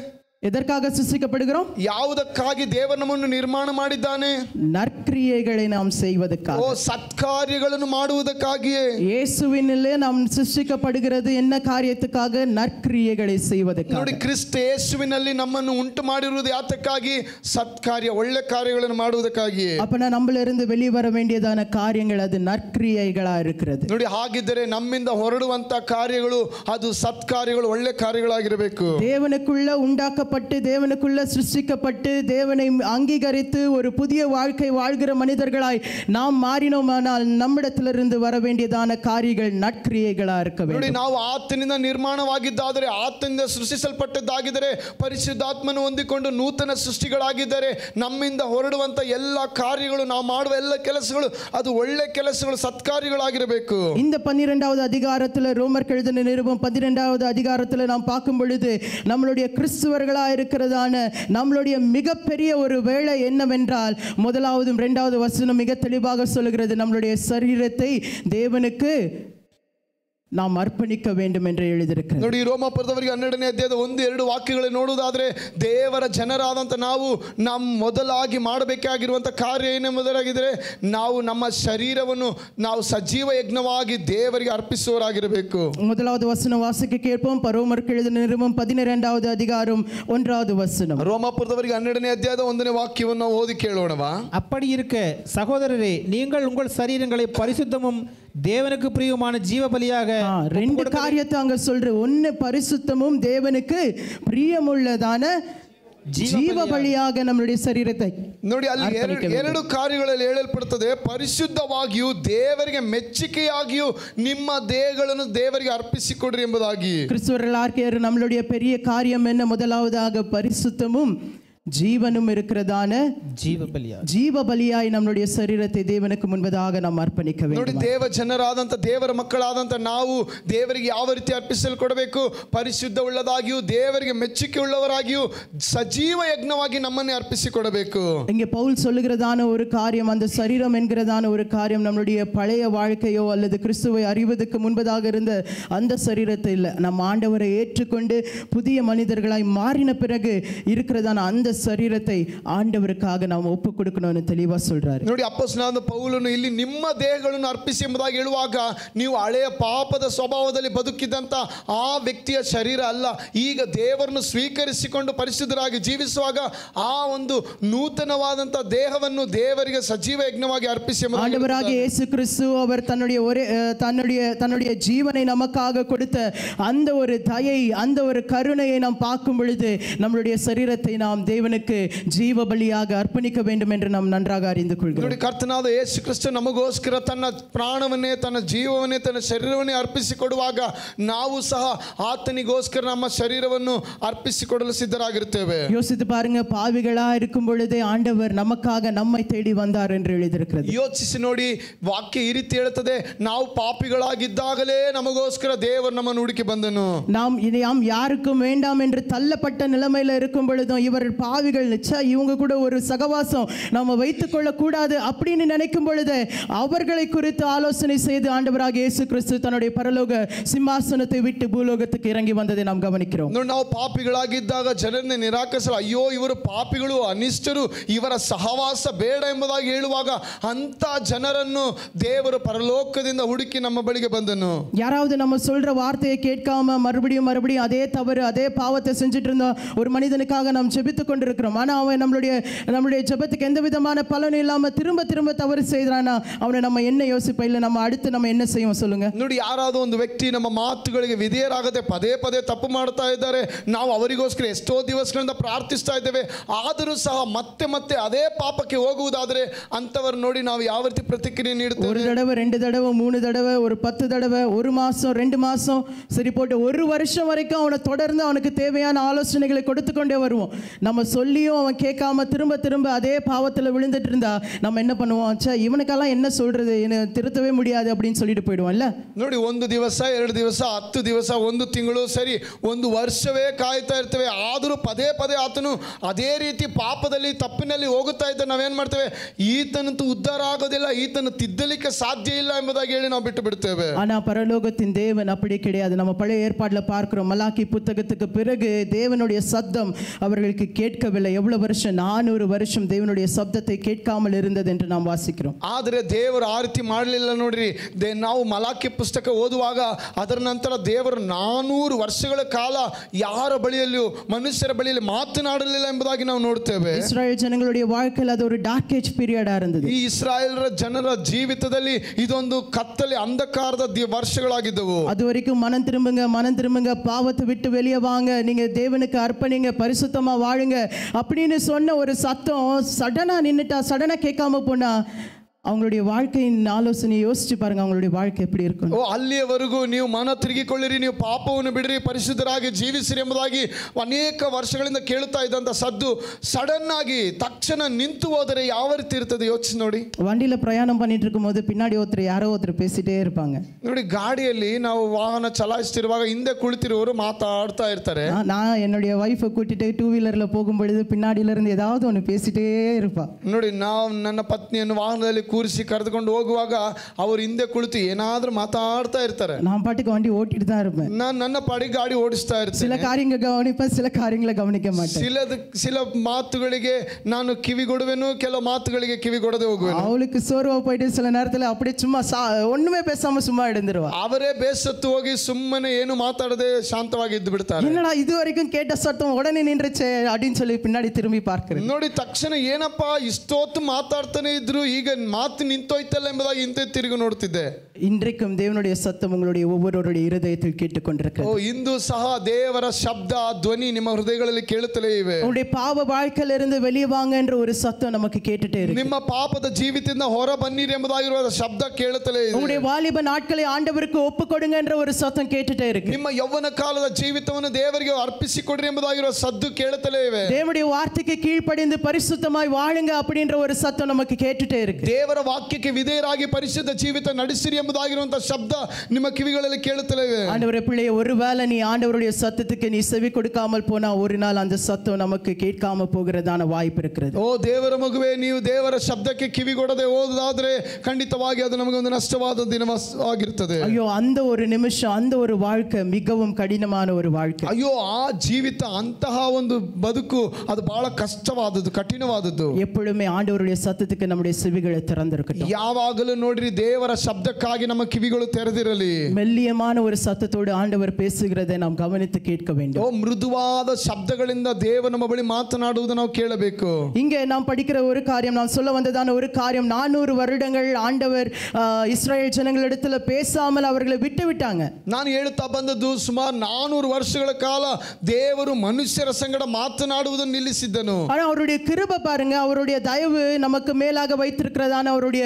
எதற்காக சிருஷ்டிக்கப்படுகிறோம்? ಯಾವುದಕ್ಕಾಗಿ ದೇವರು ನಮ್ಮನ್ನು ನಿರ್ಮಾಣ ಮಾಡಿದ್ದಾನೆ? நற்கிரியைகளை நாம் செய்வதற்காக, ಸತ್ಕಾರ್ಯಗಳನ್ನು ಮಾಡುವುದಕ್ಕಾಗಿಯೇ. இயேசுவினிலே நாம் சிருஷ்டிக்கப்படுகிறது என்ன காரியத்துக்காக? நற்கிரியைகளை செய்வதற்காக. ನೋಡಿ, ಕ್ರಿಸ್ತ ಯೇಸುವಿನಲ್ಲಿ ನಮ್ಮನ್ನು ಉಂಟು ಮಾಡಿರುವುದು ಯಾತಕ್ಕಾಗಿ? ಸತ್ಕಾರ್ಯ, ಒಳ್ಳೆ ಕಾರ್ಯಗಳನ್ನು ಮಾಡುವುದಕ್ಕಾಗಿಯೇ. அப்ப நம்மள இருந்து வெளியே வர வேண்டியதான காரியங்கள் அது நற்கிரியைகளா இருக்கிறது. ನೋಡಿ, ಹಾಗಿದ್ದರೆ ನಮ್ಮಿಂದ ಹೊರಡುವಂತ ಕಾರ್ಯಗಳು ಅದು ಸತ್ಕಾರ್ಯಗಳು, ಒಳ್ಳೆ ಕಾರ್ಯಗಳಾಗಿರಬೇಕು. தேவனுக்குள்ள உண்டாக்க தேவனுக்குள்ள சிருஷ்டிக்கப்பட்டு தேவனை அங்கீகரித்து ஒரு புதிய வாழ்க்கை வாழ்கிற மனிதர்களாய் நாம் மாறினோமானால் நம்மிடத்திலிருந்து வர வேண்டியதான காரியங்கள் நற்கிரியைகளா இருக்க வேண்டும். ನೋಡಿ, ನಾವು ಆತನಿಂದ ನಿರ್ಮಾಣವಾಗಿದ್ದಾದರೆ, ಆತನಿಂದ ಸೃಷ್ಟಿಸಲ್ಪಟ್ಟದ್ದಾಗಿದ್ದರೆ, ಪರಿಶುದ್ಧಾತ್ಮನ ಹೊಂದಿಕೊಂಡು ನೂತನ ಸೃಷ್ಟಿಗಳಾಗಿದ್ದರೆ, ನಮ್ಮಿಂದ ಹೊರಡುವಂತ ಎಲ್ಲ ಕಾರ್ಯಗಳು, ನಾವು ಮಾಡುವ ಎಲ್ಲ ಕೆಲಸಗಳು ಅದು ಒಳ್ಳೆ ಕೆಲಸಗಳು, ಸತ್ಕಾರ್ಯಗಳಾಗಿರಬೇಕು. இந்த 12வது அதிகாரத்தில் ரோமர் எழுதின நிருபம் 12வது அதிகாரத்தில் நாம் பார்க்கும் பொழுது நம்மளுடைய கிறிஸ்துவர்களா இருக்கிறதான நம்மளுடைய மிகப்பெரிய ஒரு வேலை என்னவென்றால், முதலாவதும் 2வது வசனம் மிக தெளிவாக சொல்கிறது, நம்மளுடைய சரீரத்தை தேவனுக்கு நாம் ಅರ್ಪಣಿக்க வேண்டும் என்று எழுதியிருக்கிறது. ನೋಡಿ, ರೋಮಾಪುರದವರಿಗೆ 12ನೇ ಅಧ್ಯಾಯದ 1-2 ವಾಕ್ಯಗಳನ್ನು ನೋಡುವುದಾದರೆ, ದೇವರ ಜನರಾದಂಥ ನಾವು ಮೊದಲಾಗಿ ಮಾಡಬೇಕಾಗಿರುವಂಥ ಕಾರ್ಯ ಏನೆಂಬುದಾಗಿದ್ದರೆ, ನಾವು ನಮ್ಮ ಶರೀರವನ್ನು ನಾವು ಸಜೀವ ಯಜ್ಞವಾಗಿ ದೇವರಿಗೆ ಅರ್ಪಿಸುವವರಾಗಿರಬೇಕು. முதலாவது வசனம் வாசிக்க கேட்போம். ரோமருக்கு எழுதின நிருபம் 12வது அதிகாரம் 1வது வசனம். ரோமாಪುರದವರಿಗೆ 12ನೇ ಅಧ್ಯಾಯದ 1ನೇ ವಾಕ್ಯವನ್ನು ಓದಿ ಕೇಳೋಣವಾ? அப்படி இருக்க சகோதரரே, நீங்கள் உங்கள் சரீரங்களை பரிசுத்தமும் தேவனுக்கு பிரியமான ஜீவ பலியாக, ரெண்டு காரியத்தை அங்க சொல்ற, ஒன்னு பரிசுத்தமும் தேவனுக்கு பிரியமுள்ளதான ಜೀವ ಬಲಿಯಾಗ நம்முடைய ಶರೀರத்தை ನೋಡಿ ಅಲ್ಲಿ ಎರಡು ಕಾರ್ಯಗಳಲ್ಲಿ ಹೇಳಲ್ಪಡುತ್ತದೆ. ಪರಿಶುದ್ಧವಾಗಿಯೂ ದೇವರಿಗೆ ಮೆಚ್ಚುಗೆಯಾಗಿಯೂ ನಿಮ್ಮ ದೇಹಗಳನ್ನು ದೇವರಿಗೆ ಅರ್ಪಿಸಿಕೊಡ್ರಿ ಎಂಬುದಾಗಿ. கிறிஸ்துவர்களாகிய நம்மளுடைய பெரிய காரியம் என்ன? முதலாவதாக பரிசுத்தமும் ஜீவனும் இருக்கிறதான ಜೀವ ಬಲಿಯಾಗಿ நம்மளுடைய ಶರೀರத்தை ದೇವನಿಗೆ ಮುನ್ಬದಾಗ ನಾವು ಅರ್ಪಣಿಕ வேண்டும். ನೋಡಿ, ದೇವ ಜನರಾದಂತ ದೇವರ ಮಕ್ಕಳಾದಂತ ನಾವು ದೇವರಿಗೆ ಯಾವ ರೀತಿ ಅರ್ಪಿಸಲ್ಕೊಡಬೇಕು? ಪರಿಶುದ್ಧವುಳ್ಳದಾಗಿಯೂ ದೇವರಿಗೆ ಮೆಚ್ಚುಗೆ உள்ளவராಗಿಯೂ ಸಜೀವ ಯಜ್ಞವಾಗಿ ನಮ್ಮನ್ನೇ ಅರ್ಪಿಸಿಕೊಡಬೇಕು. இங்கே பவுல் சொல்லுகிறதான ஒரு காரியம், அந்த சரீரம் என்கிறதான ஒரு காரியம் நம்மளுடைய பழைய வாழ்க்கையோ அல்லது கிறிஸ்துவை அறிவதற்கு முன்பதாக இருந்த அந்த சரீரத்தை இல்லை, நம்ம ஆண்டவரை ஏற்றுக்கொண்டு புதிய மனிதர்களாய் மாறின பிறகு இருக்கிறதான அந்த ಶರೀರத்தை ಆಂಡವರಿಗಾಗಿ ನಾವು ಒಪ್ಪು ಕೊಡಕணும்னு தெளிவா சொல்றாரு. ನೋಡಿ, ಅಪೊಸ್ತಲನಾದ ಪೌಲನು ಇಲ್ಲಿ ನಿಮ್ಮ ದೇಹಗಳನ್ನು ಅರ್ಪಿಸಿ ಎಂಬುದಾಗಿ ಹೇಳುವಾಗ ನೀವು ಹಳೆಯ ಪಾಪದ ಸ್ವಭಾವದಲ್ಲಿ ಬದುಕಿದಂತ ಆ ವ್ಯಕ್ತಿಯ ಶರೀರ ಅಲ್ಲ, ಈಗ ದೇವರನ್ನು ಸ್ವೀಕರಿಸಿಕೊಂಡು ಪರಿಶುದ್ಧರಾಗಿ ಜೀವಿಸುವಾಗ ಆ ಒಂದು ನೂತನವಾದಂತ ದೇಹವನ್ನು ದೇವರಿಗೆ ಸಜೀವ ಯಜ್ಞವಾಗಿ ಅರ್ಪಿಸಿ ஆண்டவராகிய இயேசு கிறிஸ்து அவர் தன்னுடைய ஜீவனை நமக்காக கொடுத்த அந்த ஒரு தயை, அந்த ஒரு கருணையை நாம் பார்க்கும் பொழுது நம்மளுடைய சரீரத்தை நாம் தேவனுக்கு ಜೀವ ಬಲಿಯಾಗಿ ಅರ್ಪಣಿಕ வேண்டும் என்று நாம் ನன்றாக அறிந்து கொள்கிறோம். ನೋಡಿ, ಕರ್ತನಾದ ಯೇಸು ಕ್ರಿಸ್ತ ನಮಗೋಸ್ಕರ ತನ್ನ ಪ್ರಾಣವನ್ನೇ, ತನ್ನ ಜೀವವನ್ನೇ, ತನ್ನ ಶರೀರವನ್ನೇ ಅರ್ಪಿಸಿಕೊಡುವಾಗ ನಾವು ಸಹ ಆತನಿಗೋಸ್ಕರ ನಮ್ಮ ಶರೀರವನ್ನು ಅರ್ಪಿಸಿಕೊಡಲು ಸಿದ್ಧರಾಗಿರುತ್ತೇವೆ. யோசித்து பாருங்க, பாவிகளா இருக்கும் பொழுதே ஆண்டவர் நமக்காக நம்மை தேடி வந்தார் என்று எழுதியிருக்கிறது. ಯೋಚಿಸಿ ನೋಡಿ, ವಾಕ್ಯ ಈ ರೀತಿ ಹೇಳುತ್ತದೆ, ನಾವು ಪಾಪಿಗಳಾಗಿದ್ದಾಗಲೇ ನಮಗೋಸ್ಕರ ದೇವರು ನಮ್ಮನ್ನು ಹುಡುಕಿ ಬಂದನು. நாம் யாருக்கும் வேண்டாம் என்று தள்ளப்பட்ட நிலைமையில இருக்கும் பொழுதும் இவர் பாவிகள், இவங்க கூட ஒரு சகவாசம் நம்ம வைத்துக் கொள்ள கூடாது அப்படின்னு நினைக்கும் பொழுது அவர்களை குறித்து ஆலோசனை செய்து ஆண்டவராகிய இயேசு கிறிஸ்து தன்னுடைய பரலோக சிம்மாசனத்தை விட்டு பூலோகத்துக்கு இறங்கி வந்ததை நாம் கவனிக்கிறோம். ನಾವು ಪಾಪಿಗಳಾಗಿದ್ದಾಗ ಜನರನ್ನು ನಿರಾಕರಿಸಲು, ಅಯ್ಯೋ ಇವರು ಪಾಪಿಗಳು, ಅನಿಷ್ಟರು, ಇವರ ಸಹವಾಸ ಬೇಡ ಎಂಬುದಾಗಿ ಹೇಳುವಾಗ ಅಂತ ಜನರನ್ನು ದೇವರು ಪರಲೋಕದಿಂದ ಹುಡುಕಿ ನಮ್ಮ ಬಳಿಗೆ ಬಂದನು. யாராவது நம்ம சொல்ற வார்த்தையை கேட்காம மறுபடியும் அதே தவறு, அதே பாவத்தை செஞ்சுட்டு இருந்த ஒரு மனிதனுக்காக நாம் ஜெபித்துக் கொண்டிருக்கிறோம். ஆனா அவன் நம்மளுடைய ஜெபத்துக்கு எந்த விதமான பலனும் இல்லாம திரும்ப தவறு செய்யறானா, அவனை நம்ம என்ன யோசிப்போம்? இல்ல நம்ம அடுத்து நம்ம என்ன செய்வோம் சொல்லுங்க. ನೋಡಿ, ಯಾರಾದರೂ ಒಂದು ವ್ಯಕ್ತಿ ನಮ್ಮ ಮಾತುಗಳಿಗೆ ವಿಧೇಯರಾಗದೆ ಪದೇ ತಪ್ಪು ಮಾಡ್ತಾ ಇದ್ದಾರೆ, ನಾವು ಅವರಿಗೋಸ್ಕರ ಎಷ್ಟೋ ದಿವಸಗಳಿಂದ ಪ್ರಾರ್ಥಿಸ್ತಾ ಇದ್ದೇವೆ, ಆದರೂ ಸಹ ಮತ್ತೆ ಅದೇ ಪಾಪಕ್ಕೆ ಹೋಗುವುದಾದರೆ ಅಂತವರು ನೋಡಿ ನಾವು ಯಾವ ರೀತಿ ಪ್ರತಿಕ್ರಿಯೆ ನೀಡುತ್ತೇವೆ? ஒரு தடவை, 2 தடவை, 3 தடவை, ஒரு 10 தடவை, 1 மாசம், 2 மாசம், சரி போட்டு 1 வருஷம் வரைக்கும் அவனை தொடர்ந்து அவனுக்கு தேவையான ஆலோசனைகளை கொடுத்து கொண்டே வருவோம். நம்ம சொல்லியும் அவன் கேட்காம திரும்ப அதே பாவத்தில் விழுந்துட்டு இருந்தா நம்ம என்ன பண்ணுவோம்? இவனுக்கெல்லாம் என்ன சொல்றது, என்ன திருத்தவே முடியாது அப்படின்னு சொல்லிட்டு போயிடுவோம்ல. ನೋಡಿ, 1 ದಿವಸ, 2 ದಿವಸ, 10 ದಿವಸ, 1 ತಿಂಗಳು, ಸರಿ 1 ವರ್ಷವೇ ಕಾಯ್ತಾ ಇರ್ತೇವೆ, ಆದರೂ ಪದೇ ಆತನು ಅದೇ ರೀತಿ ಪಾಪದಲ್ಲಿ ತಪ್ಪಿನಲ್ಲಿ ಹೋಗುತ್ತಾ ಇದ್ದ ನಾವೇನ್ ಮಾಡ್ತೇವೆ? ಈತನಂತೂ ಉದ್ಧಾರ ಆಗೋದಿಲ್ಲ, ಈತನ ತಿದ್ದಲಿಕ್ಕೆ ಸಾಧ್ಯ ಇಲ್ಲ ಎಂಬುದಾಗಿ ಹೇಳಿ ನಾವು ಬಿಟ್ಟು ಬಿಡ್ತೇವೆ. ஆனா பரலோகத்தின் தேவன் அப்படி கிடையாது. நம்ம பழைய ஏற்பாட்டில் பார்க்கிறோம், மலாக்கி புத்தகத்துக்கு பிறகு தேவனுடைய சத்தம் அவர்களுக்கு கேட்கவில்லை. எவ்வளவு வருஷம்? 400 வருஷம் தேவனுடைய சப்தத்தை கேட்காமல் இருந்தது என்று நாம் வாசிக்கிறோம். ಆದರೆ ದೇವರು ಆ ರೀತಿ ಮಾಡಲಿಲ್ಲ. ನೋಡ್ರಿ, ನಾವು ಮಲಾಕಿ ಪುಸ್ತಕ ಓದುವಾಗ ಅದರ ನಂತರ ದೇವರು 400 ವರ್ಷಗಳ ಕಾಲ ಯಾರ ಬಳಿಯಲ್ಲಿಯೂ, ಮನುಷ್ಯರ ಬಳಿಯಲ್ಲಿ ಮಾತನಾಡಲಿಲ್ಲ ಎಂಬುದಾಗಿ ನಾವು ನೋಡ್ತೇವೆ. இஸ்ரவேல் ஜனங்களுடைய வாழ்க்கையில் அது ஒரு டார்க் ஏஜ் பீரியடா இருந்தது. ಈ ಇಸ್ರಾಯೇಲರ ಜನರ ಜೀವಿತದಲ್ಲಿ ಇದೊಂದು ಕತ್ತಲೆ, ಅಂಧಕಾರದ ವರ್ಷಗಳಾಗಿದ್ದವು. அது வரைக்கும் மனம் திரும்புங்க, பாவத்தை விட்டு வெளியே வாங்க, நீங்க தேவனுக்கு அர்ப்பணிங்க, பரிசுத்தமா வாழுங்க அப்படின்னு சொன்ன ஒரு சத்தம் சடனா நின்னுட்டா, சடனா கேட்காம போனா அவங்களுடைய வாழ்க்கையின் ஆலோசனை யோசிச்சு பாருங்க, அவங்களுடைய வாழ்க்கை எப்படி இருக்கும். ಅಲ್ಲಿಯವರೆಗೂ ನೀವು ಮನ ತಿರುಗಿಕೊಳ್ಳಿರಿ, ನೀವು ಪಾಪವನ್ನು ಬಿಡಿರಿ, ಪರಿಶುದ್ಧರಾಗಿ ಜೀವಿಸಿರಿ ಎಂಬುದಾಗಿ ಅನೇಕ ವರ್ಷಗಳಿಂದ ಕೇಳುತ್ತಾ ಇದ್ದಂತ ಸದ್ದು ಸಡನ್ ಆಗಿ ತಕ್ಷಣ ನಿಂತು ಹೋದರೆ ಯಾವ ರೀತಿ ಇರ್ತದೆ ಯೋಚಿಸಿ ನೋಡಿ. வண்டியில பிரயாணம் பண்ணிட்டு இருக்கும்போது பின்னாடி யாரோ ஒருத்தர் பேசிட்டே இருப்பாங்க. ನೋಡಿ, ಗಾಡಿಯಲ್ಲಿ ನಾವು ವಾಹನ ಚಲಾಯಿಸ್ತಿರುವಾಗ ಹಿಂದೆ ಕುಳಿತಿರುವವರು ಮಾತಾಡ್ತಾ ಇರ್ತಾರೆ. நான் என்னுடைய வைஃபை கூட்டிட்டு 2 வீலர்ல போகும்பொழுது பின்னாடியில இருந்து ஏதாவது ஒன்று பேசிட்டே இருப்பா. ನೋಡಿ, ನಾವು ನನ್ನ ಪತ್ನಿಯನ್ನು ವಾಹನದಲ್ಲಿ ಕೂರಿಸಿ ಕರೆದುಕೊಂಡು ಹೋಗುವಾಗ ಅವರು ಹಿಂದೆ ಕುಳಿತು ಏನಾದ್ರೂ ಮಾತಾಡ್ತಾ ಇರ್ತಾರೆ. நான் பாட்டுக்கு வண்டி ஓட்டிட்டு தான் இருப்பேன். ನಾನು ನನ್ನ ಪಾಡಿ ಗಾಡಿ ಓಡಿಸ್ತಾ ಇರ್ತೇನೆ. சில காரியங்களை கவனிப்பேன், சில காரியங்களை கவனிக்க மாட்டேன். சில ಮಾತುಗಳಿಗೆ ನಾನು ಕಿವಿಗೊಡುವೆನು, ಕೆಲವು ಮಾತುಗಳಿಗೆ ಕಿವಿಗೊಡದೆ ಹೋಗುವೆನು. அவளுக்கு சோர்வா போயிட்டு சில நேரத்துல அப்படியே சும்மா ஒண்ணுமே பேசாம சும்மா எழுந்துருவா. ಅವರೇ ಬೇಸತ್ತು ಹೋಗಿ ಸುಮ್ಮನೆ ಏನು ಮಾತಾಡದೆ ಶಾಂತವಾಗಿ ಇದ್ದು ಬಿಡ್ತಾರೆ. என்னடா இது வரைக்கும் கேட்ட சத்தம் உடனே நின்றுச்சே அப்படின்னு சொல்லி பின்னாடி திரும்பி பார்க்கிறேன். ನೋಡಿ, ತಕ್ಷಣ ಏನಪ್ಪಾ ಇಷ್ಟೊತ್ತು ಮಾತಾಡ್ತಾನೆ ಇದ್ರು, ಈಗ ಮಾತು ನಿಂತೋಯ್ತಲ್ಲ ಎಂಬುದಾಗಿ ಹಿಂದೆ ತಿರುಗಿ ನೋಡ್ತಿದ್ದೆ. இன்றைக்கும் தேவனுடைய சத்தம் உங்களுடைய ஒவ்வொருவருடைய இருதயத்தில் கேட்டுக்கொண்டிருக்கிறது. ಇಂದು ಸಹ ದೇವರ ಶಬ್ದ ಧ್ವನಿ ನಿಮ್ಮ ಹೃದಯಗಳಲ್ಲಿ ಕೇಳುತ್ತಲೇ ಇವೆ. உங்களுடைய பாவ வாழ்க்கையிலிருந்து வெளியே வாங்க என்ற ஒரு சத்தம் நமக்கு கேட்டுட்டே இருக்கு. ನಿಮ್ಮ ಪಾಪದ ಜೀವಿತದಿಂದ ಹೊರ ಬನ್ನಿರಿ ಎಂಬುದಾಗಿರುವ ಶಬ್ದ ಕೇಳುತ್ತಲೇ ಇದೆ. உங்களுடைய வாலிப நாட்களை ஆண்டவருக்கு ஒப்புக்கொடுங்க என்ற ஒரு சத்தம் கேட்டுட்டே இருக்கு. ನಿಮ್ಮ ಯೌವನ ಕಾಲದ ಜೀವಿತವನ್ನು ದೇವರಿಗೆ ಅರ್ಪಿಸಿಕೊಡ್ರಿ ಎಂಬುದಾಗಿರುವ ಸದ್ದು ಕೇಳುತ್ತಲೇ ಇವೆ. தேவனுடைய வார்த்தைக்கு கீழ்ப்படிந்து பரிசுத்தமாய் வாழுங்க அப்படின்ற ஒரு சத்தம் நமக்கு கேட்டுட்டே இருக்கு. ದೇವರ ವಾಕ್ಯಕ್ಕೆ ವಿಧೇಯರಾಗಿ ಪರಿಶುದ್ಧ ಜೀವಿತ ನಡೆಸಿರಿ ಎಂಬುದಾಗಿರುವಂತಹ ಶಬ್ದ ನಿಮ್ಮ ಕಿವಿಗಳಲ್ಲಿ ಕೇಳುತ್ತಲೇ ಇವೆ. ஆண்டவரே பிள்ளையே, ஒருவேளை நீ ஆண்டவருடைய சத்தத்துக்கு நீ செவி கொடுக்காமல் போனா ஒரு நாள் அந்த சத்தம் நமக்கு கேட்காம போகிறதான வாய்ப்பு இருக்கிறது. ಓ ದೇವರ ಮಗುವೆ, ನೀವು ದೇವರ ಶಬ್ದಕ್ಕೆ ಕಿವಿಗೊಡದೆ ಹೋದಾದ್ರೆ ಖಂಡಿತವಾಗಿ ಅದು ನಮಗೆ ಒಂದು ನಷ್ಟವಾದ ದಿನವಾಗಿರುತ್ತದೆ. ஐயோ, அந்த ஒரு நிமிஷம், அந்த ஒரு வாழ்க்கை மிகவும் கடினமான ஒரு வாழ்க்கை. ಅಯ್ಯೋ, ಆ ಜೀವಿತ, ಅಂತಹ ಒಂದು ಬದುಕು ಅದು ಬಹಳ ಕಷ್ಟವಾದದ್ದು, ಕಠಿಣವಾದದ್ದು. எப்பொழுதுமே ஆண்டவருடைய சத்தத்துக்கு நம்முடைய செவிகளை திறந்திருக்கட்டும். ಯಾವಾಗಲೂ ನೋಡ್ರಿ, ದೇವರ ಶಬ್ದಕ್ಕಾಗಿ ನಮ್ಮ ಕಿವಿಗಳು ತೆರೆದಿರಲಿ. மெல்லியமான ஒரு சத்தத்தோடு ஆண்டவர் பேசுகிறதை நாம் கவனித்து கேட்க வேண்டும். ಓ ಮೃದುವಾದ ಶಬ್ದಗಳಿಂದ ದೇವರು ನಮ್ಮ ಬಳಿ ಮಾತನಾಡುವುದು ನಾವು ಕೇಳಬೇಕು. இங்கே நாம் படிக்கிற ஒரு காரியம், நான் சொல்ல வந்ததான ஒரு காரியம், 400 வருடங்கள் ஆண்டவர் இஸ்ரவேல் ஜனங்களிடத்துல பேசாமல் அவர்களை விட்டு விட்டாங்க. ನಾನು ಹೇಳುತ್ತಾ ಬಂದದ್ದು, ಸುಮಾರು 400 ವರ್ಷಗಳ ಕಾಲ ದೇವರು ಮನುಷ್ಯರ ಸಂಗಡ ಮಾತನಾಡುವುದನ್ನು ನಿಲ್ಲಿಸಿದ್ದನು. ஆனா அவருடைய கிருபை பாருங்க, அவருடைய தயவு நமக்கு மேலாக வைத்திருக்கிறதான அவருடைய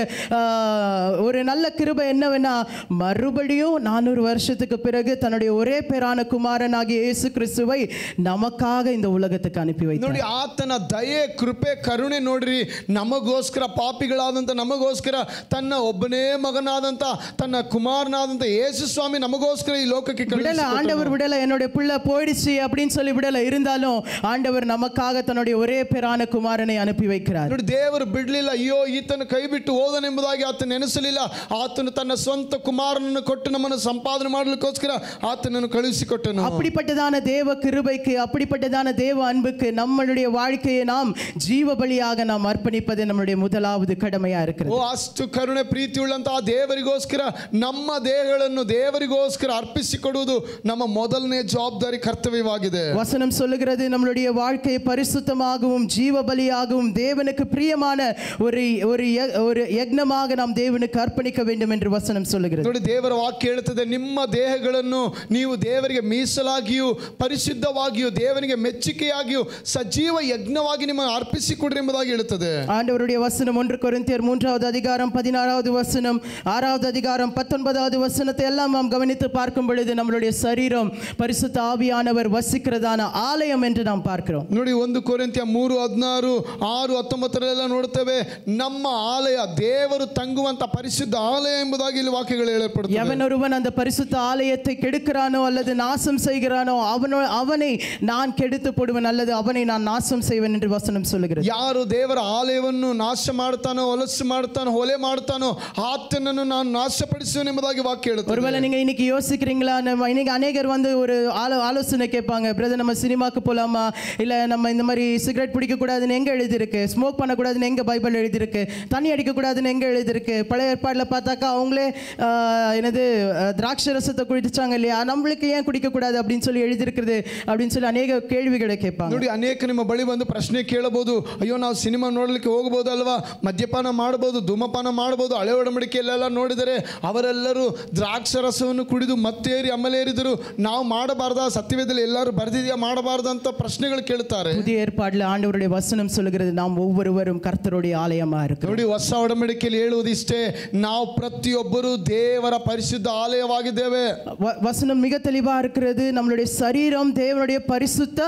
ஒரு நல்ல கிருபை என்னவென்னா, மறுபடியும் 400 வருஷத்துக்கு பிறகு தன்னுடைய ஒரே பேரான குமாரனாகிய இயேசு கிறிஸ்துவை நமக்காக இந்த உலகத்துக்கு அனுப்பி வைத்தார். ನೋಡಿ, ಆತನ ದಯೆ, ಕೃಪೆ, ಕರುಣೆ ನೋಡ್ರಿ, ನಮಗೋಸ್ಕರ, ಪಾಪಿಗಳಾದಂತ ನಮಗೋಸ್ಕರ ತನ್ನ ಒಬ್ಬನೇ ಮಗನಾದಂತ ತನ್ನ ಕುಮಾರನಾದಂತ ಯೇಸು ಸ್ವಾಮಿ ನಮಗೋಸ್ಕರ ಈ ಲೋಕಕ್ಕೆ விடல. ஆண்டவர் விடல, என்னுடைய பிள்ளை போயிடுச்சு அப்படின்னு சொல்லி விடல. இருந்தாலும் ஆண்டவர் நமக்காக தன்னுடைய ஒரே பேரான குமாரனை ಅನುಪಿ வைக்கிறார். ನೋಡಿ, ದೇವರು ಬಿಡಲಿಲ್ಲ. ಅಯ್ಯೋ, ಈತನ ಕೈ ಬಿಟ್ಟು ಹೋದನೆಂಬುದಾಗಿ ಆತನ ನೆನೆಸಲಿಲ್ಲ. ಆತನು ತನ್ನ ಸ್ವಂತ ಕುಮಾರನನ್ನು ಕೊಟ್ಟು ನಮ್ಮನ್ನು ಸಂಪಾದನೆ ಮಾಡಲಿಕ್ಕೋಸ್ಕರ ಆತನನ್ನು ಕಳುಹಿಸಿಕೊಟ್ಟನು. அப்படிப்பட்டதான தேவ கிருபைக்கு, அப்படிப்பட்டதான தேவ அன்புக்கு நம்மளுடைய வாழ்க்கையை நாம் ಜೀವ ಬಲಿಯಾಗ நாம் ಅರ್ಪಣಿப்பது நம்முடைய முதலாவது கடமையா இருக்கிறது. ಓ, ಅಷ್ಟು ಕರುಣೆ ಪ್ರೀತಿ ಉಳ್ಳಂತಹ ದೇವರಿಗೋಸ್ಕರ ನಮ್ಮ ದೇಹಗಳನ್ನು ದೇವರಿಗೋಸ್ಕರ ಅರ್ಪಿಸಿಕೊಡುವುದು ನಮ್ಮ ಮೊದಲನೇ ಜವಾಬ್ದಾರಿ, ಕರ್ತವ್ಯವಾಗಿದೆ. வசனம் சொல்லுகிறது, நம்மளுடைய வாழ்க்கையை பரிசுத்தமாகவும் ஜீவ பலியாகவும் தேவனுக்கு பிரியமான ஒரு யಜ್ಞமாக நாம் தேவனுக்கு ಅರ್ಪಣಿக்க வேண்டும் என்று ವಚனம் சொல்லுகிறது. ನೋಡಿ, ದೇವರ ವಾಕ್ಯ ಹೇಳುತ್ತದೆ, ನಿಮ್ಮ ದೇಹಗಳನ್ನು ನೀವು ದೇವರಿಗೆ ಮೀಸಲಾಗಿಯೂ ಪರಿಶುದ್ಧವಾಗಿಯೂ ದೇವರಿಗೆ ಮೆಚ್ಚುಗೆಯಾಗಿಯೂ ಸಜೀವ ಯಜ್ಞವಾಗಿ ನಿಮ್ಮ ಅರ್ಪಿಸಿಕೊಡ್ರಿ ಎಂಬುದಾಗಿ ಹೇಳುತ್ತದೆ. ஆண்டவருடைய வசனம் 1 கொரிந்தியர் 3வது அதிகாரம் 16வது வசனம், 6வது அதிகாரம் 19வது வசனத்தை எல்லாம் நாம் கவனித்து பார்க்கும் பொழுது நம்மளுடைய சரீரம் பரிசுத்த ஆவியானவர் வசிக்கிறதான ஆலயம் என்று நாம் பார்க்கிறோம். ನೋಡಿ, 1 ಕೊರಿಂಥ್ಯ 3:16, 6:19 ನೋಡುತ್ತೇವೆ, ನಮ್ಮ ಆಲಯ, ದೇವರು ತಂಗುವಂತ ಪರಿಶುದ್ಧ ಆಲಯ ಎಂಬುದಾಗಿ ಇಲ್ಲಿ ವಾಕ್ಯಗಳು ಹೇಳಲ್ಪಡುತ್ತವೆ. எவனொருவன் அந்த பரிசுத்த ஆலயத்தை கெடுக்கிறானோ அல்லது நாசம் செய்கிறானோ அவனை நான் கெடுத்து போடுவேன் அல்லது அவனை நான் நாசம் செய்வேன் என்று வசனம் சொல்லுகிறது. ಯಾರು ದೇವರ ಆಲಯವನ್ನು ನಾಶ ಮಾಡ್ತಾನೋ, ಹೊಲಸು ಮಾಡ್ತಾನೋ, ಹೊಲೆ ಮಾಡ್ತಾನೋ, ಆತನನ್ನು ನಾನು ನಾಶಪಡಿಸುವೆನು ಎಂಬುದಾಗಿ ವಾಕ್ಯ ಹೇಳುತ್ತದೆ. ஒருவேளை நீங்க இன்னைக்கு யோசிக்கிறீங்களா, இன்னைக்கு அநேகர் வந்து ஒரு ஆலோசனை கேட்பாங்க, பிரதர் நம்ம சினிமாக்கு போலாமா, இல்ல நம்ம இந்த மாதிரி சிகரெட் பிடிக்க கூடாதுன்னு எங்க எழுதிருக்கு, ஸ்மோக் பண்ணக்கூடாதுன்னு எங்க பைபிள் எழுதிருக்கு, தண்ணி அடிக்க கூடாதுன்னு எங்க எழுதிருக்கு, பழைய ஏற்பாடுல பார்த்தாக்கா அவங்களே என்னது திராட்சை ரசத்தை குடிச்சாங்க இல்லையா, நம்மளுக்கு ஏன் குடிக்க கூடாது அப்படின்னு சொல்லி எழுதிருக்கிறது அப்படின்னு சொல்லி ಅನೇಕ ಕೇಳುವಿகளை ಕೇಳ್ಪಾங்க. ನೋಡಿ, ಅನೇಕ ನಿಮ್ಮ ಬಳಿ ಬಂದು ಪ್ರಶ್ನೆ ಕೇಳಬಹುದು, ಅಯ್ಯೋ ನಾವು ಸಿನಿಮಾ ನೋಡಲಿಕ್ಕೆ ಹೋಗಬಹುದು ಅಲ್ವಾ, ಮದ್ಯಪಾನ ಮಾಡಬಹುದು, ಧೂಮಪಾನ ಮಾಡಬಹುದು, ಹಳೆ ಒಡಂಬಡಿಕೆಯಲ್ಲೆಲ್ಲ ನೋಡಿದರೆ ಅವರೆಲ್ಲರೂ ದ್ರಾಕ್ಷರಸವನ್ನು ಕುಡಿದು ಮತ್ತೇರಿ ಅಮಲೇರಿದರು, ನಾವು ಮಾಡಬಾರ್ದ, ಸತ್ಯವೇದದಲ್ಲಿ ಎಲ್ಲರೂ ಬರೆದಿದೆಯಾ ಮಾಡಬಾರ್ದು ಅಂತ ಪ್ರಶ್ನೆಗಳು ಕೇಳುತ್ತಾರೆ. புதிய ஏற்பாடுல ஆண்டவருடைய வசனம் சொல்லுகிறது, நாம் ஒவ்வொருவரும் கர்த்தருடைய ஆலயமா இருக்கிறோம். ನೋಡಿ, ಹೊಸ ಒಡಂಬಡಿಕೆಯಲ್ಲಿ ಹೇಳುವುದು ಇಷ್ಟೇ, ನಾವು ಪ್ರತಿಯೊಬ್ಬರು ದೇವರ ಪರಿಶುದ್ಧ ಆಲಯವಾಗಿದ್ದೇವೆ. வசனம் மிக தெளிவா இருக்கிறது, நம்மளுடைய சரீரம் தேவனுடைய பரிசுத்த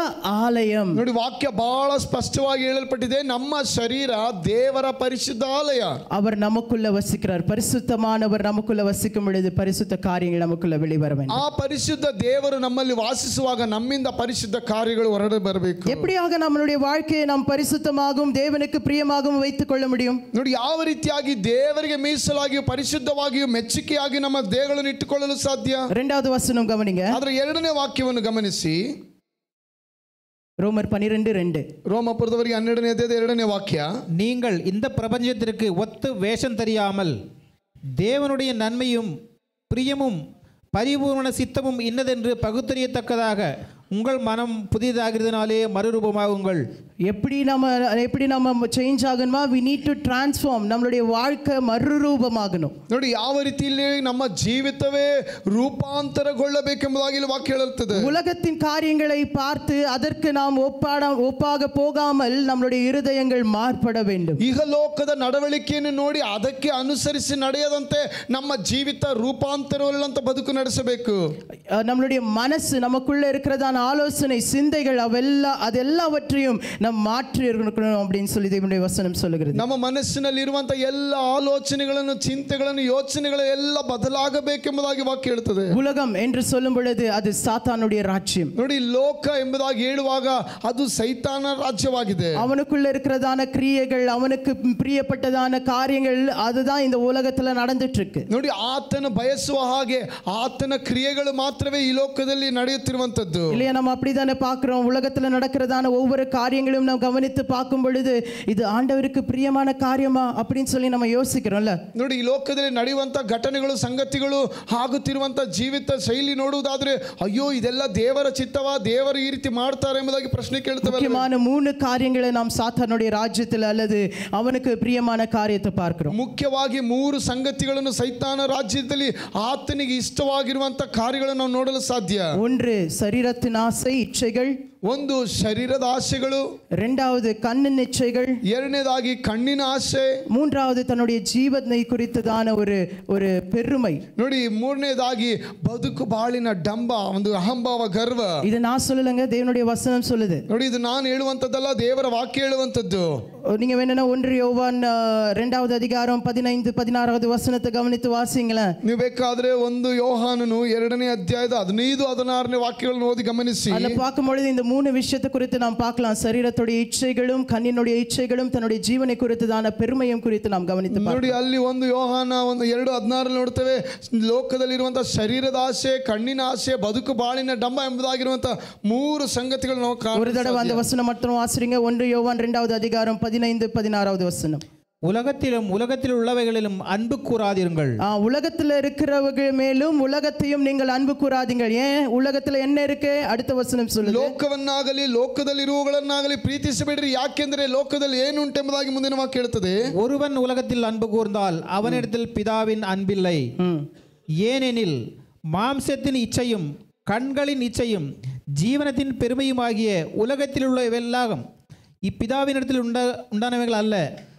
ஆலயம். ನೋಡಿ, ವಾಕ್ಯ ಬಹಳ ಸ್ಪಷ್ಟವಾಗಿ ಹೇಳಲ್ಪಟ್ಟಿದೆ, ನಮ್ಮ ಶರೀರ ದೇವರ ಪರಿಶುದ್ಧ ಆಲಯ. அவர் நமக்குள்ள வசிக்கிறார். பரிசுத்தமானவர் நமக்குள்ள வசிக்கும் பொழுது பரிசுத்த காரியங்கள் நமக்குள்ள வெளிவர வேண்டும். ಆ ಪರಿಶುದ್ಧ ದೇವರು ನಮ್ಮಲ್ಲಿ ವಾಸಿಸುವಾಗ ನಮ್ಮಿಂದ ಪರಿಶುದ್ಧ ಕಾರ್ಯಗಳು ಹೊರಗೆ ಬರಬೇಕು. எப்படியாக நம்மளுடைய வாழ்க்கையை நாம் பரிசுத்தமாகவும் தேவனுக்கு பிரியமாகவும் வைத்துக் கொள்ள முடியும்? ನೋಡಿ, ಯಾವ ರೀತಿಯಾಗಿ ದೇವರಿಗೆ ಮೀಸಲಾಗಿಯೂ ಪರಿಶುದ್ಧವಾಗಿಯೂ ಮೆಚ್ಚುಗೆಯಾಗಿ ನಮ್ಮ ದೇಹಗಳನ್ನು ಇಟ್ಟುಕೊಳ್ಳಲು ಸಾಧ್ಯ? இரண்டாவது வசனம் கவனிங்க. ಅದರ ಎರಡನೇ ವಾಕ್ಯವನ್ನು ಗಮನಿಸಿ. ரோமர் 12:2. ರೋಮಪುರದವರಿಗೆ 12ನೇ ಅಧ್ಯಾಯದ 2ನೇ ವಾಕ್ಯ. நீங்கள் இந்த பிரபஞ்சத்திற்கு ஒத்து வேஷம் தெரியாமல் தேவனுடைய நன்மையும் பிரியமும் பரிபூர்ண சித்தமும் இன்னதென்று பகுத்தறியத்தக்கதாக உங்கள் மனம் புதிதாகிறதுனாலே மறுரூபமாகுங்கள் எப்படி நம்ம சேஞ்ச் ஆகணுமா? we need to transform. நம்மளுடைய வாழ்க்கை மறுரூபமாகணும். ನೋಡಿ ಯಾವ ರೀತಿಯಲ್ಲಿ ನಮ್ಮ ಜೀವಿತವೇ ರೂಪಾಂತರಗೊಳ್ಳಬೇಕೆಂಬುದಾಗಿ ಇಲ್ಲಿ ವಾಕ್ಯ ಹೇಳುತ್ತದೆ. உலகத்தின் காரியங்களை பார்த்து அதற்கு நாம் ஒப்பாக போகாமல் நம்மளுடைய இருதயங்கள் மாறுபட வேண்டும். ಇಹಲೋಕದ ನಡವಳಿಕೆಯನ್ನು ನೋಡಿ ಅದಕ್ಕೆ ಅನುಸರಿಸಿ ನಡೆಯದಂತೆ ನಮ್ಮ ಜೀವಿತ ರೂಪಾಂತರವುಳ್ಳಂತ ಬದುಕು ನಡೆಸಬೇಕು. நம்மளுடைய மனசு, நமக்குள்ள இருக்கிறதான ஆலோசனை, சிந்தைகள் அதெல்லாவற்றையும் நாம் மாற்றி இருக்கணும் அப்படின்னு சொல்லி தேவனுடைய வசனம் சொல்லுகிறது. ನಮ್ಮ ಮನಸ್ಸಿನಲ್ಲಿ ಇರುವಂತ ಎಲ್ಲ ಆಲೋಚನೆಗಳನ್ನು, ಚಿಂತೆಗಳನ್ನು, ಯೋಚನೆಗಳು ಎಲ್ಲ ಬದಲಾಗಬೇಕೆಂಬುದಾಗಿ ವಾಕ್ಯ ಹೇಳುತ್ತದೆ. உலகம் என்று சொல்லும் பொழுது அது சாத்தானுடைய ராஜ்யம். ನೋಡಿ, ಲೋಕ ಎಂಬುದಾಗಿ ಹೇಳುವಾಗ ಅದು ಸೈತಾನ ರಾಜ್ಯವಾಗಿದೆ. அவனுக்குள்ள இருக்கிறதான கிரியைகள், அவனுக்கு பிரியப்பட்டதான காரியங்கள், அதுதான் இந்த உலகத்துல நடந்துட்டு இருக்கு. ನೋಡಿ, ಆತನ ಬಯಸುವ ಹಾಗೆ ಆತನ ಕ್ರಿಯೆಗಳು ಮಾತ್ರವೇ ಈ ಲೋಕದಲ್ಲಿ ನಡೆಯುತ್ತಿರುವಂತದ್ದು. இல்லையா? நம்ம அப்படிதானே பார்க்கிறோம். உலகத்துல நடக்கிறதான ஒவ்வொரு காரியங்களையும் நாம் கவனித்து பார்க்கும் பொழுது இது ஆண்டவருக்கு பிரியமான காரியமா அப்படின்னு சொல்லி நம்ம யோசிக்கிறோம்ல. ನೋಡಿ, ಈ ಲೋಕದಲ್ಲಿ ನಡೆಯುವಂತ ಘಟನೆಗಳು, ಸಂಗತಿಗಳು, ಆಗುತ್ತಿರುವಂತ ಜೀವಿತ ಶೈಲಿ ನೋಡುವುದಾದ್ರೆ ಅಯ್ಯೋ ಇದೆಲ್ಲ ದೇವರ ಚಿತ್ತವಾ, ದೇವರು ಈ ರೀತಿ ಮಾಡ್ತಾರೆ ಎಂಬುದಾಗಿ ಪ್ರಶ್ನೆ ಕೇಳ್ತೇವೆ. முக்கியமான 3 காரியங்களை நாம் சாத்தானுடைய ராஜ்யத்தில் அல்லது அவனுக்கு பிரியமான காரியத்தை பார்க்கிறோம். ಮುಖ್ಯವಾಗಿ 3 ಸಂಗತಿಗಳನ್ನು ಸೈತಾನ ರಾಜ್ಯದಲ್ಲಿ ಆತನಿಗೆ ಇಷ್ಟವಾಗಿರುವಂತ ಕಾರ್ಯಗಳನ್ನು ನಾವು ನೋಡಲು ಸಾಧ್ಯ. 1 சரீரத்தின் ஆசை, இச்சைகள். 1 ಶರೀರದ ಆಸೆಗಳು. 2வது கண்ணின் இச்சைகள். 2ನೇದಾಗಿ ಕಣ್ಣಿನ ಆಸೆ. 3வது தன்னுடைய ஜீவனை குறித்ததான ஒரு பெருமை. ನೋಡಿ, 3ನೇದಾಗಿ ಬದುಕು ಬಾಳಿನ ಡಂಬ, ಒಂದು ಅಹಂಭಾವ, ಗರ್ವ. இது நான் சொல்லலங்க, தேவனுடைய வசனம் சொல்லுது. ನೋಡಿ, ಇದು ನಾನು ಹೇಳುವಂತದ್ದಲ್ಲ, ದೇವರ ವಾಕ್ಯ ಹೇಳುವಂತದ್ದು. நீங்க வேணும்னா 1 யோவான் 2வது அதிகாரம் 15 16வது வசனத்தை கவனித்து வாசிங்களேன். ನೀವು ಬೇಕಾದ್ರೆ 1 ಯೋಹಾನನು 2ನೇ ಅಧ್ಯಾಯದ 15 16ನೇ ವಾಕ್ಯಗಳನ್ನು ಓದಿ ಗಮನಿಸಿ. ಅಲ್ಲ, பார்க்கும்பொழுது இந்த 3 விஷயத்தை குறித்து நாம் பார்க்கலாம். சரீரத்துடைய இச்சைகளும், கண்ணினுடைய இச்சைகளும், தன்னுடைய ஜீவனை குறித்ததான பெருமையும் குறித்து நாம் கவனித்து பார்க்கலாம். ನೋಡಿ, ಅಲ್ಲಿ 1 ಯೋಹಾನ 2:16 ನೋಡ್ತೇವೆ. ಲೋಕದಲ್ಲಿರುವಂತಹ ಶರೀರದ ಆಸೆ, ಕಣ್ಣಿನ ಆಸೆ, ಬದುಕು ಬಾಳಿನ ಡಂಬ ಎಂಬುದಾಗಿರುವಂತಹ 3 ಸಂಗತಿಗಳು ನಾವು ಕಾಣುತ್ತೇವೆ. ஒரு தடவை அந்த வசனம் மட்டும் வாசிங்க. 1 யோவான் 2வது அதிகாரம் 15 16வது வசனம். உலகத்தில் உள்ளவைகளிலும் அன்பு கூறாதீர்கள். உலகத்தில் இருக்கிறவர்கள் மேலும் உலகத்தையும் நீங்கள் அன்பு கூறாதீர்கள். ஏன்? உலகத்தில் என்ன இருக்கு? அடுத்த வசனம் சொல்லுது. ಲೋಕವನ್ನಾಗಲಿ ಲೋಕದಲ್ಲಿರುವವಗಳನ್ನಾಗಲಿ ಪ್ರೀತಿಸಬೇಡ್ರಿ, ಯಾಕೆಂದರೆ ಲೋಕದಲ್ಲಿ ಏನು ಉಂಟೆಂಬುದಾಗಿ ಮುಂದಿನ ವಾಕ್ಯ ಹೇಳುತ್ತದೆ. ஒருவன் உலகத்தில் அன்பு கூர்ந்தால் அவனிடத்தில் பிதாவின் அன்பில்லை. ஏனெனில் மாம்சத்தின் இச்சையும் கண்களின் இச்சையும் ஜீவனத்தின் பெருமையுமாகிய உலகத்தில் உள்ளவையெல்லாம் இப்பிதாவினிடத்தில் உண்டானவைகள் அல்ல,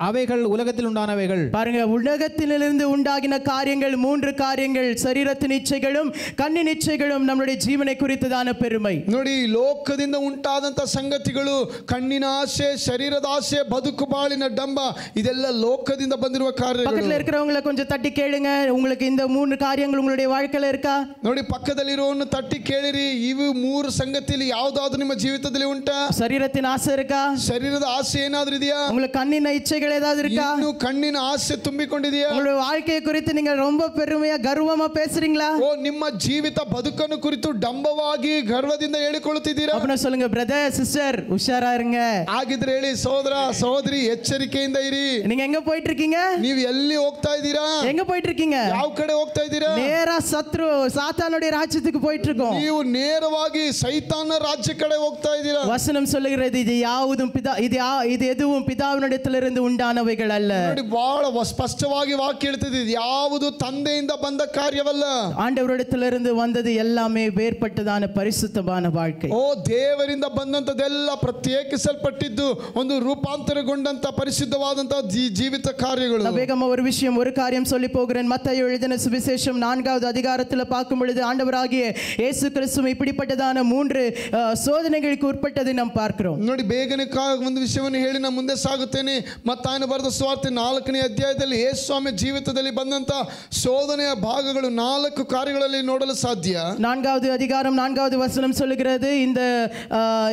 அவைகள் உலகத்தில் உண்டானவைகள். பாருங்க, உலகத்திலிருந்து உண்டாகின காரியங்கள் 3 காரியங்கள்: சரீரத்தின் இச்சைகளும், கண்ணின் இச்சைகளும், நம்முடைய ஜீவனை குறித்ததான பெருமை. ನೋಡಿ, ಲೋಕದಿಂದ ಉಂಟಾದಂತ ಸಂಗತಿಗಳು, ಕಣ್ಣಿನ ಆಸೆ, ಶರೀರದ ಆಸೆ, ಬದುಕು ಬಾಳಿನ ಡಂಬ, ಇದೆಲ್ಲ ಲೋಕದಿಂದ ಬಂದಿರುವ ಕಾರ್ಯಗಳು. பக்கத்துல இருக்கிறவங்களை கொஞ்சம் தட்டி கேளுங்க, உங்களுக்கு இந்த 3 காரியங்கள் உங்களுடைய வாழ்க்கையில இருக்கா? ನೋಡಿ, ಪಕ್ಕದಲ್ಲಿರೋವನ್ನು ತಟ್ಟಿ ಕೇಳಿರಿ, ಇವು 3 ಸಂಗತಿಯಲ್ಲಿ ಯಾವುದಾದ್ರೂ ನಿಮ್ಮ ಜೀವಿತದಲ್ಲಿ ಉಂಟಾ? சரீரத்தின் ஆசை இருக்கா? ಶರೀರದ ಆಸೆ ಏನಾದ್ರೂ ಇದೆಯಾ? உங்களுக்கு கண்ணிನ இச்சைகள் ஏதாவது இருக்கா? ಇನ್ನು ಕಣ್ಣಿನ ಆಸೆ ತುಂಬಿಕೊಂಡಿದೆಯಾ? உங்களுடைய வாழ்க்கையை குறித்து நீங்க ரொம்ப பெருமையா கர்வமா பேசுறீங்களா? ಓ, ನಿಮ್ಮ ಜೀವಿತ ಬದುಕನ್ನು ಕುರಿತು ಡಂಬವಾಗಿ ಗರ್ವದಿಂದ ಹೇಳಿಕೊಳ್ಳುತ್ತಿದ್ದೀರಾ? அப்பனா சொல்லுங்க, பிரதர் சிஸ்டர் உஷாரா இருங்க. ಆಗಿದ್ರೆ ಹೇಳಿ, ಸಹೋದರ ಸಹೋದರಿ ಎಚ್ಚರಿಕೆಯಿಂದ ಇರಿ. நீங்க எங்க போயிட்டு இருக்கீங்க? ನೀವು ಎಲ್ಲಿ ಹೋಗ್ತಾ ಇದ್ದೀರಾ? எங்க போயிட்டு இருக்கீங்க? ಯಾವ ಕಡೆ ಹೋಗ್ತಾ ಇದ್ದೀರಾ? நேரா சத்ரு சாத்தானுடைய ராஜ்யத்துக்கு போயிட்டு இருக்கோம். ನೀವು ನೇರವಾಗಿ ಸೈತಾನ ರಾಜ್ಯ ಕಡೆ ಹೋಗ್ತಾ ಇದ್ದೀರಾ. வசனம் சொல்லுகிறது, இது யாவதும் இது எதுவும் பிதாவினிடத்திலிருந்து உண்டானவைகள் அல்ல. ನೋಡಿ, ಬಹಳ ಸ್ಪಷ್ಟವಾಗಿ ವಾಕ್ಯ ಹೇಳ್ತಿದೆ, ಯಾವುದು ತಂದೆಯಿಂದ ಬಂದ ಕಾರ್ಯವಲ್ಲ. ஆண்டவரிடத்திலிருந்து வந்தது எல்லாமே வேறுபட்டதான பரிசுத்தமான வாழ்க்கை. ಓ, ದೇವರಿಂದ ಬಂದಂತದೆಲ್ಲ ಪ್ರತ್ಯೇಕಿಸಲ್ಪಟ್ಟಿದ್ದು, ಒಂದು ರೂಪಾಂತರಗೊಂಡಂತ ಪರಿಶುದ್ಧವಾದಂತಹ ಜೀವಿತ ಕಾರ್ಯಗಳು. வேகமா ஒரு காரியம் சொல்லி போகிறேன். மத்தேயு எழுதின சுவிசேஷம் 4வது அதிகாரத்தில் பார்க்கும் பொழுது ஆண்டவராகிய இயேசு கிறிஸ்து இப்படிப்பட்டதான 3 சோதனைகளுக்கு உட்பட்டதை நாம் பார்க்கிறோம். ನೋಡಿ, ಬೇಗನೆ ಒಂದು ವಿಷಯವನ್ನು ಹೇಳಿ ನಾನು ಮುಂದೆ ಸಾಗುತ್ತೇನೆ. ಮತ್ತಾಯನ ಬರೆದ ಸುವಾರ್ತೆ 4ನೇ ಅಧ್ಯಾಯದಲ್ಲಿ ಯೇಸು ಸ್ವಾಮಿ ಜೀವಿತದಲ್ಲಿ ಬಂದಂತ ಶೋಧನೆಯ ಭಾಗಗಳು 4 ಕಾರ್ಯಗಳಲ್ಲಿ ನೋಡಲು ಸಾಧ್ಯ. 4வது அதிகாரம் 4வது வசனம் சொல்லுகிறது,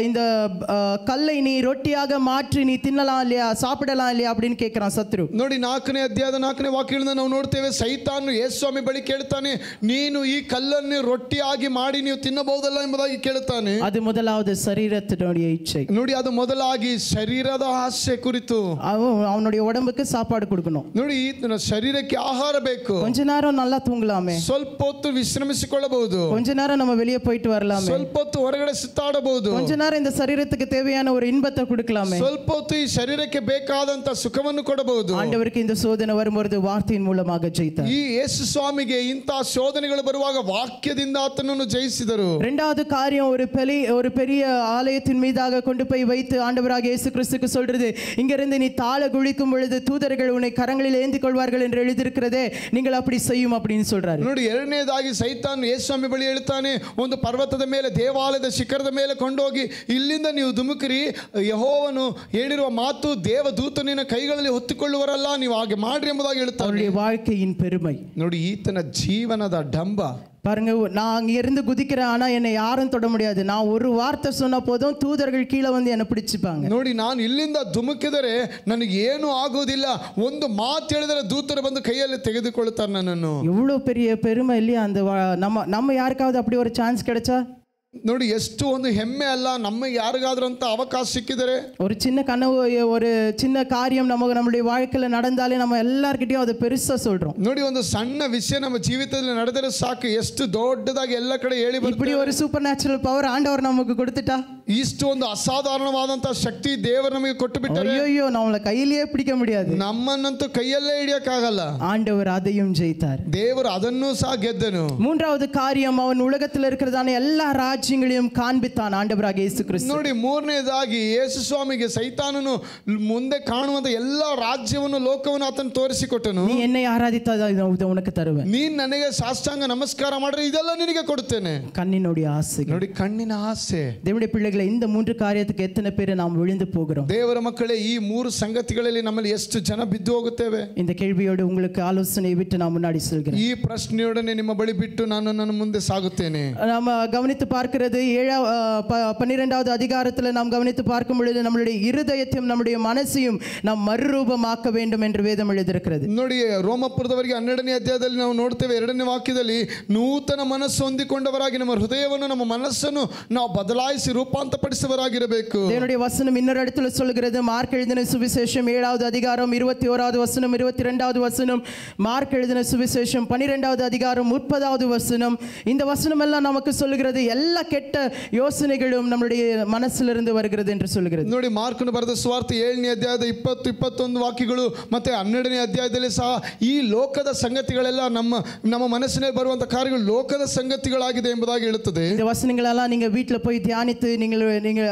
இந்த கல்லை நீ ரொட்டியாக மாற்றி நீ தின்னலாம் இல்லையா, சாப்பிடலாம் இல்லையா அப்படின்னு கேட்கிறான் சத்ரு. ನೋಡಿ, 4ನೇ ಅಧ್ಯಾಯದ 4ನೇ ವಾಕ್ಯಗಳಿಂದ ನಾವು ನೋಡ್ತೇವೆ, ಸೈತಾನು ಯೇಸು ಸ್ವಾಮಿ ಬಳಿ ಕೇಳ್ತಾನೆ, ನೀನು ಈ ಕಲ್ಲನ್ನು ರೊಟ್ಟಿಯಾಗಿ ಮಾಡಿ ನೀವು ತಿನ್ನಬಹುದಲ್ಲ ಎಂಬುದಾಗಿ ಕೇಳುತ್ತಾನೆ. ಅದು முதலாவது சரீரத்தினுடைய இச்சை. ನೋಡಿ, ಅದು ಮೊದಲಾಗಿ ಎರಡನೇದಾಗಿ ಶರೀರದ ಆಸೆ ಕುರಿತು. அவனுடைய உடம்புக்கு சாப்பாடு கொடுக்கணும். ನೋಡಿ ಶರೀರಕ್ಕೆ ಆಹಾರ ಬೇಕು. கொஞ்ச நேரம் நல்லா தூங்கலாமே, ಸ್ವಲ್ಪ ಹೊತ್ತು ವಿಶ್ರಮಿಸಿಕೊಳ್ಳಬಹುದು, கொஞ்ச நேரம் நம்ம வெளியே போயிட்டு வரலாமே, ಸ್ವಲ್ಪ ಹೊತ್ತು ಹೊರಗಡೆ ಸುತ್ತಾಡಬಹುದು, கொஞ்ச நேரம் இந்த சரீரத்துக்கு தேவையான ஒரு இன்பத்தை கொடுக்கலாமே, ಸ್ವಲ್ಪ ಹೊತ್ತು ಈ ಶರೀರಕ್ಕೆ ಬೇಕಾದಂತ ಸುಖವನ್ನು ಕೊಡಬಹುದು. ஆண்டவருக்கு இந்த சோதனை வரும்போது வார்த்தையின் மூலமாக ஜெயித்தார். ಈ ಯೇಸು ಸ್ವಾಮಿಗೆ ಇಂತಹ ಶೋಧನೆಗಳು ಬರುವಾಗ ವಾಕ್ಯದಿಂದ ಆತನನ್ನು ಜಯಿಸಿದರು. இரண்டாவது காரியம், ஒரு பெரிய ஆலயத்தின் மீதாக கொண்டு போய் வைத்து ஆண்டவராக இயேசு கிறிஸ்துக்கு சொல்றது, இங்கிருந்து நீ தாழ குளிக்கும் பொழுது தூதர்கள் உன்னை கரங்களில் ஏந்தி கொள்வார்கள் என்று எழுதியிருக்கிறதே, நீங்கள் அப்படி செய்யும் அப்படின்னு சொல்றாரு. ನೋಡಿ, ಎರಡನೇದಾಗಿ ಸೈತಾನ್ ಯೇಸು ಸ್ವಾಮಿ ಬಳಿ ಹೇಳ್ತಾನೆ, ಒಂದು ಪರ್ವತದ ಮೇಲೆ ದೇವಾಲಯದ ಶಿಖರದ ಮೇಲೆ ಕೊಂಡೋಗಿ ಇಲ್ಲಿಂದ ನೀವು ಧುಮುಕಿರಿ, ಯೆಹೋವನು ಹೇಳಿರುವ ಮಾತು ದೇವದೂತನಿನ ಕೈಗಳಲ್ಲಿ ಹೊತ್ತುಕೊಳ್ಳುವರಲ್ಲ, ನೀವು ಹಾಗೆ ಮಾಡ್ರಿ ಎಂಬುದಾಗಿ ಹೇಳ್ತಾನೆ. அவருடைய வாழ்க்கையின் பெருமை. ನೋಡಿ, ಈತನ ಜೀವನದ ಡಂಬ பாருங்க, நான் அங்க இருந்து குதிக்கிறேன், ஆனா என்னை யாரும் தொட முடியாது. நான் ஒரு வார்த்தை சொன்ன போதும் தூதர்கள் கீழே வந்து என்னை பிடிச்சுப்பாங்க. ನೋಡಿ, ನಾನು ಇಲ್ಲಿಂದ ಧುಮುಕಿದರೆ ನನಗೆ ಏನು ಆಗೋದಿಲ್ಲ, ಒಂದು ಮಾತು ಹೇಳಿದರೆ ದೂತರು ಬಂದು ಕೈಯಲ್ಲಿ ತೆಗೆದುಕೊಳ್ಳುತ್ತಾರೆ ನನ್ನನ್ನು. எவ்வளவு பெரிய பெருமை இல்லையா? அந்த நம்ம யாருக்காவது அப்படி ஒரு சான்ஸ் கிடைச்சா, ನೋಡಿ ಎಷ್ಟು ಒಂದು ಹೆಮ್ಮೆ ಅಲ್ಲ, ನಮಗೆ ಯಾರಿಗಾದ್ರೂ ಅಂತ ಅವಕಾಶ ಸಿಕ್ಕಿದರೆ, ஒரு சின்ன கனவு, ஒரு சின்ன காரியம் நம்மளுடைய வாழ்க்கையில நடந்தாலே நம்ம எல்லார்கிட்டயும் அதை பெருசா சொல்றோம். ನೋಡಿ, ಒಂದು ಸಣ್ಣ ವಿಷಯ ನಮ್ಮ ಜೀವಿತದಲ್ಲಿ ನಡೆದರೆ ಸಾಕು, ಎಷ್ಟು ದೊಡ್ಡದಾಗಿ ಎಲ್ಲ ಕಡೆ ಹೇಳಿ ಬರ್ತೇವೆ. இப்படி ஒரு சூப்பர் நேச்சுரல் பவர் ஆண்டவர் நமக்கு கொடுத்துட்டா, ಇಷ್ಟು ಒಂದು ಅಸಾಧಾರಣವಾದಂತಹ ಶಕ್ತಿ ದೇವರು ನಮಗೆ ಕೊಟ್ಟು ಬಿಟ್ಟರೆ, ஐயோ நம்மள கையிலேயே பிடிக்க முடியாது, ನಮ್ಮನ್ನಂತೂ ಕೈಯಲ್ಲೇ ಹಿಡಿಯಕ್ಕಾಗಲ್ಲ. ஆண்டவர் அதையும் ஜெயித்தார். ದೇವರು ಅದನ್ನೂ ಸಹ ಗೆದ್ದನು. மூன்றாவது காரியம், அவன் உலகத்தில் இருக்கிறதான எல்லா ராஜ்யங்களையும் காண்பித்தான் ஆண்டவராக இயேசு கிறிஸ்து. ನೋಡಿ, ಮೂರನೇದಾಗಿ ಯೇಸು ಸ್ವಾಮಿಗೆ ಸೈತಾನನು ಮುಂದೆ ಕಾಣುವಂತ ಎಲ್ಲಾ ರಾಜ್ಯವನ್ನು ಲೋಕವನ್ನು ಆತನು ತೋರಿಸಿಕೊಟ್ಟನು. நீ என்னை ஆராதித்தால் இதை உனக்கு தருவேன், ನೀನ್ ನನಗೆ ಸಾಷ್ಟಾಂಗ ನಮಸ್ಕಾರ ಮಾಡ್ರೆ ಇದೆಲ್ಲ ನಿನಗೆ ಕೊಡುತ್ತೇನೆ. கண்ணினுடைய ஆசை. ನೋಡಿ, ಕಣ್ಣಿನ ಆಸೆ. தேவனுடைய பிள்ளைகளை, இந்த மூன்று காரியத்துக்கு எத்தனை பேர் நாம் விழுந்து போகிறோம்? ದೇವರ ಮಕ್ಕಳೇ, ಈ ಮೂರು ಸಂಗತಿಗಳಲ್ಲಿ ನಮ್ಮಲ್ಲಿ ಎಷ್ಟು ಜನ ಬಿದ್ದು ಹೋಗುತ್ತೇವೆ? இந்த கேள்வியோடு உங்களுக்கு ஆலோசனையை விட்டு நான் முன்னாடி சொல்கிறேன். ಈ ಪ್ರಶ್ನೆಯೊಡನೆ ನಿಮ್ಮ ಬಳಿ ಬಿಟ್ಟು ನಾನು ನನ್ನ ಮುಂದೆ ಸಾಗುತ್ತೇನೆ. நம்ம கவனித்து பார்க்கிறது 12வது அதிகாரத்தில் நாம் கவனித்து பார்க்கும் பொழுது நம்மளுடைய இருதயத்தையும் நம்முடைய மனசையும் நாம் மறுரூபமாக்க வேண்டும் என்று வேதம் எழுதியிருக்கிறது. ನೋಡಿ, ರೋಮಪುರದವರಿಗೆ 12ನೇ ಅಧ್ಯಾಯದಲ್ಲಿ ನಾವು ನೋಡ್ತೇವೆ, 2ನೇ ವಾಕ್ಯದಲ್ಲಿ, ನೂತನ ಮನಸ್ಸು ಹೊಂದಿಕೊಂಡವರಾಗಿ ನಮ್ಮ ಹೃದಯವನ್ನು ನಮ್ಮ ಮನಸ್ಸನ್ನು ನಾವು ಬದಲಾಯಿಸಿ ರೂಪಾಂತರಪಡಿಸುವವರಾಗಿರಬೇಕು. தேவனுடைய வசனம் இன்னொரு இடத்துல சொல்கிறது, மார்க் எழுதின சுவிசேஷம் 7வது அதிகாரம் 21வது வசனம் 22வது வசனம், மார்க் எழுதின சுவிசேஷம் 12வது அதிகாரம் 30வது வசனம். இந்த வசனம் எல்லாம் நமக்கு சொல்லுகிறது, எல்லா ಕೆಟ್ಟ ಯೋಚನೆಗಳು நம்மளுடைய ಮನಸ್ಸಿலிருந்து வருகிறது என்று சொல்கிறது. ನೋಡಿ, ಮಾರ್ಕನು ಬರೆದ ಸುವಾರ್ತೆ 7ನೇ ಅಧ್ಯಾಯದ 20-21 ವಾಕ್ಯಗಳು ಮತ್ತೆ 12ನೇ ಅಧ್ಯಾಯದಲ್ಲಿ ಸಹ ಈ ಲೋಕದ ಸಂಗತಿಗಳೆಲ್ಲ ನಮ್ಮ ಮನಸ್ಸಿನಲ್ಲಿ ಬರುವಂತ ಕಾರ್ಯಗಳು ಲೋಕದ ಸಂಗತಿಗಳಾಗಿದೆ ಎಂಬುದಾಗಿ ಹೇಳುತ್ತದೆ. இந்த வசனங்களெல்லாம் நீங்க வீட்டில் போய் தியானித்து நீங்க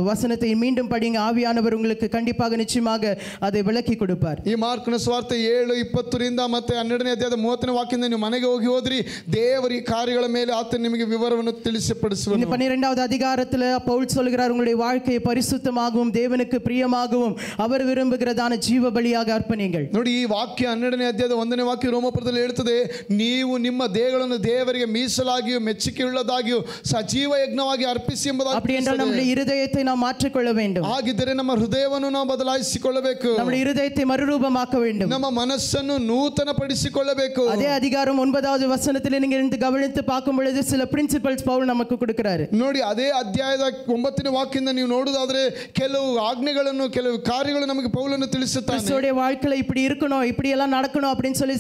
வசனத்தை மீண்டும் படிங்க, ஆவியானவர் உங்களுக்கு கண்டிப்பாக நிச்சயமாக அதை விளக்கி கொடுப்பார். ಈ ಮಾರ್ಕನ ಸುವಾರ್ತೆ 7:20ರಿಂದ ಮತ್ತೆ 12ನೇ ಅಧ್ಯಾಯದ 30ನೇ ವಾಕ್ಯದಿಂದ ನೀವು ಮನೆಗೆ ಹೋದ್ರಿ, ದೇವರ ಈ ಕಾರ್ಯಗಳ ಮೇಲೆ ಆತ ನಿಮಗೆ ವಿವರವನ್ನು ತಿಳಿಸಿಪಡಿಸುವನು. இந்த 12வது அதிகாரத்தில் பவுல் சொல்கிறார், உங்களுடைய வாழ்க்கையை பரிசுத்தமாகவும் தேவனுக்கு பிரியமாகவும் அவர் விரும்புகிறதான ಜೀವ ಬಲಿಯಾಗಿ ಅರ್ಪಣೆಗಳು. ನೋಡಿ, ಈ ವಾಕ್ಯ 12ನೇ ಅಧ್ಯಾಯದ 1ನೇ ವಾಕ್ಯ ರೋಮಪುರದಲ್ಲಿ ಹೇಳುತ್ತದೆ, ನೀವು ನಿಮ್ಮ ದೇಹಗಳನ್ನು ದೇವರಿಗೆ ಮೀಸಲಾಗಿಯೂ ಮೆಚ್ಚುಗೆಯುಳ್ಳದಾಗಿಯೂ ಸಜೀವ ಯಜ್ಞವಾಗಿ ಅರ್ಪಿಸಿ ಎಂಬುದಾಗಿ. அப்படி என்றால் நம்முடைய இருதயத்தை நாம் மாற்றிக்கொள்ள வேண்டும். ಹಾಗಿದ್ದರೆ ನಮ್ಮ ಹೃದಯವನ್ನು ನಾವು ಬದಲಾಯಿಸಿಕೊಳ್ಳಬೇಕು, நம்முடைய இருதயத்தை மறுரூபமாக்க வேண்டும், ನಮ್ಮ ಮನಸ್ಸನ್ನು ನೂತನಪಡಿಸಿಕೊಳ್ಳಬೇಕು. அதே அதிகாரம் 9வது வசனத்தில் நீங்க இருந்து கவனித்து பார்க்கும் பொழுது சில பிரின்சிபல்ஸ் பவுல் நமக்கு கொடுக்கிறாரு. ನೋಡಿ, ಅದೇ ಅಧ್ಯಾಯದ 9ನೇ ವಾಕ್ಯದಿಂದ ನೀವು ನೋಡುವುದಾದ್ರೆ ಕೆಲವು ಆಜ್ಞೆಗಳನ್ನು, ಕೆಲವು ಕಾರ್ಯಗಳು ನಮಗೆ ಪೌಲನು ತಿಳಿಸುತ್ತಾನೆ. கிறிஸ்துவோட வாழ்க்கையில இப்படி இருக்கணும், இப்படி எல்லாம் நடக்கணும் அப்படின்னு சொல்லி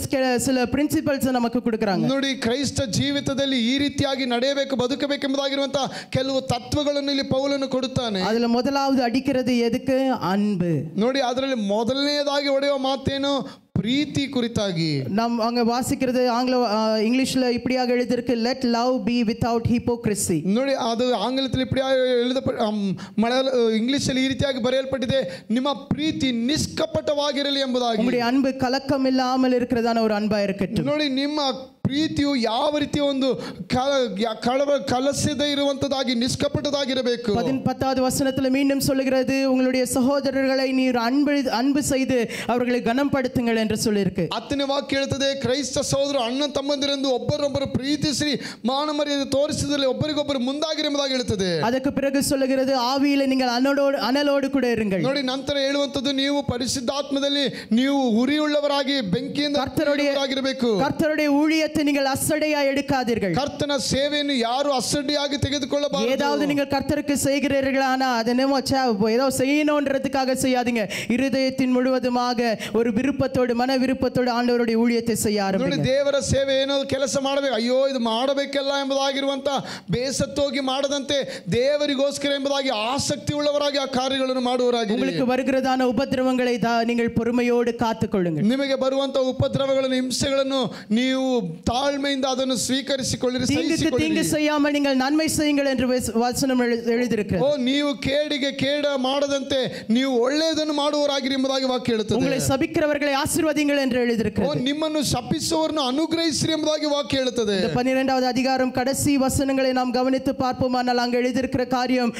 சில பிரின்சிபல்ஸ் நமக்கு கொடுக்கறாங்க. ನೋಡಿ, ಕ್ರೈಸ್ತ ಜೀವಿತದಲ್ಲಿ ಈ ರೀತಿಯಾಗಿ ನಡೆಯಬೇಕು, ಬದುಕಬೇಕೆಂಬುದಾಗಿರುವಂತಹ ಕೆಲವು ತತ್ವಗಳನ್ನು ಇಲ್ಲಿ ಪೌಲನು ಕೊಡುತ್ತಾನೆ. அதுல முதலாவது அடிக்கிறது எதுக்கு? அன்பு. ನೋಡಿ, ಅದರಲ್ಲಿ ಮೊದಲನೆಯದಾಗಿ ಹೊಡೆಯುವ ಮಾತೇನು? ಪ್ರೀತಿ ಕುರಿತಾಗಿ. நாம் அங்க ವಾಸಿக்கிறது ಇಂಗ್ಲಿಷ್ல இப்படியாக எழுதிருக்கு, let love be without hypocrisy. ನೋಡಿ, ಅದು ಆಂಗ್ಲದಲ್ಲಿ ಇಂಗ್ಲಿಷಲ್ಲಿ ಈ ರೀತಿಯಾಗಿ ಬರೆಯಲ್ಪಟ್ಟಿದೆ, ನಿಮ್ಮ ಪ್ರೀತಿ ನಿಷ್ಕಪಟವಾಗಿರಲಿ ಎಂಬುದಾಗಿ. உங்களுடைய அன்பு கலக்கம் இல்லாமல் இருக்கிறதான ஒரு அன்பா இருக்கட்டும். ನೋಡಿ, ನಿಮ್ಮ ಪ್ರೀತಿಯು ಯಾವ ರೀತಿಯ ಒಂದು ಕಲಸದೆ ಇರುವಂತದಾಗಿ ನಿಷ್ಕಪಟದಾಗಿರಬೇಕು. 10வது வசனத்துல மீண்டும் சொல்லுகிறது, உங்களுடைய சகோதரர்களை நீர் அன்பு செய்து அவர்களை கனப்படுத்துங்கள் என்று சொல்லியிருக்கு. 10ನೇ ವಾಕ್ಯ ಹೇಳ್ತದೆ, ಕ್ರೈಸ್ತ ಸಹೋದರ ಅಣ್ಣ ತಮ್ಮಂದಿರೆಂದು ಒಬ್ಬರೊಬ್ಬರು ಪ್ರೀತಿಸಿ ಮಾನ ಮರ್ಯಾದೆ ತೋರಿಸಿದಲ್ಲಿ ಒಬ್ಬರಿಗೊಬ್ಬರು ಮುಂದಾಗಿರಿ ಎಂಬುದಾಗಿ ಹೇಳ್ತದೆ. ಅದಕ್ಕೆ பிறகு சொல்லுகிறது, ஆவியில நீங்கள் அனலோடு கூட இருங்கள். ನೋಡಿ, ನಂತರ ಹೇಳುವಂತದ್ದು, ನೀವು ಪರಿಶುದ್ಧಾತ್ಮದಲ್ಲಿ ನೀವು ಉರಿಯುಳ್ಳವರಾಗಿ ಬೆಂಕಿಯಿಂದ கர்த்தருடைய ஊழியத்தை ஊழியத்தை நீங்கள் அசட்டையா எடுக்காதீர்கள். ಕರ್ತನ ಸೇವೆಯನ್ನು ಯಾರು ಅಸಡ್ಡೆಯಾಗಿ ತೆಗೆದುಕೊಳ್ಳಬಾರದು. ஏதாவது நீங்கள் கர்த்தருக்கு செய்கிறீர்களானா அதை என்னமோ ஏதோ செய்யணும்ன்றதுக்காக செய்யாதீங்க. இருதயத்தின் முழுவதுமாக ஒரு விருப்பத்தோடு மன விருப்பத்தோடு ஆண்டவருடைய ஊழியத்தை செய்ய ஆரம்பிங்க. ದೇವರ ಸೇವೆ ಏನೋ ಕೆಲಸ ಮಾಡಬೇಕು, ಅಯ್ಯೋ ಇದು ಮಾಡಬೇಕಲ್ಲ ಎಂಬುದಾಗಿರುವಂತ ಬೇಸತ್ತೋಗಿ ಮಾಡದಂತೆ ದೇವರಿಗೋಸ್ಕರ ಎಂಬುದಾಗಿ ಆಸಕ್ತಿ ಉಳ್ಳವರಾಗಿ ಆ ಕಾರ್ಯಗಳನ್ನು ಮಾಡುವರಾಗಿ. உங்களுக்கு வருகிறதான உபத்திரவங்களை நீங்கள் பொறுமையோடு காத்துக்கொள்ளுங்கள். ನಿಮಗೆ ಬರುವಂತ ಉಪದ್ರವಗಳನ್ನು ಹಿಂಸೆಗಳನ್ನು ನೀವು ತಾಳ್ಮೆಯಿಂದ ಅದನ್ನು ಸ್ವೀಕರಿಸಿಕೊಳ್ಳಿರಿ. தீங்கு செய்யாமல் நீங்கள் நன்மை செய்யுங்கள் என்று வசனம் எழுதியிருக்கிறது. ಓ ನೀವು ಕೇಡಿಗೆ ಕೇಡ ಮಾಡದಂತೆ ನೀವು ಒಳ್ಳೆಯದನ್ನು ಮಾಡುವರಾಗಿರಿ ಎಂಬುದಾಗಿ ವಾಕ್ಯ ಹೇಳುತ್ತದೆ. உங்களை சபிக்கிறவர்களை ஆசீர்வதிங்கள் என்று எழுதியிருக்கிறது. ಓ ನಿಮ್ಮನ್ನು ಶಪಿಸುವವರನ್ನು ಅನುಗ್ರಹಿಸಿರಿ ಎಂಬುದಾಗಿ ವಾಕ್ಯ ಹೇಳುತ್ತದೆ. இந்த 12வது அதிகாரம் கடைசி வசனங்களை நாம் கவனித்து பார்ப்போமானால் அங்கே எழுதியிருக்கிற காரியம்,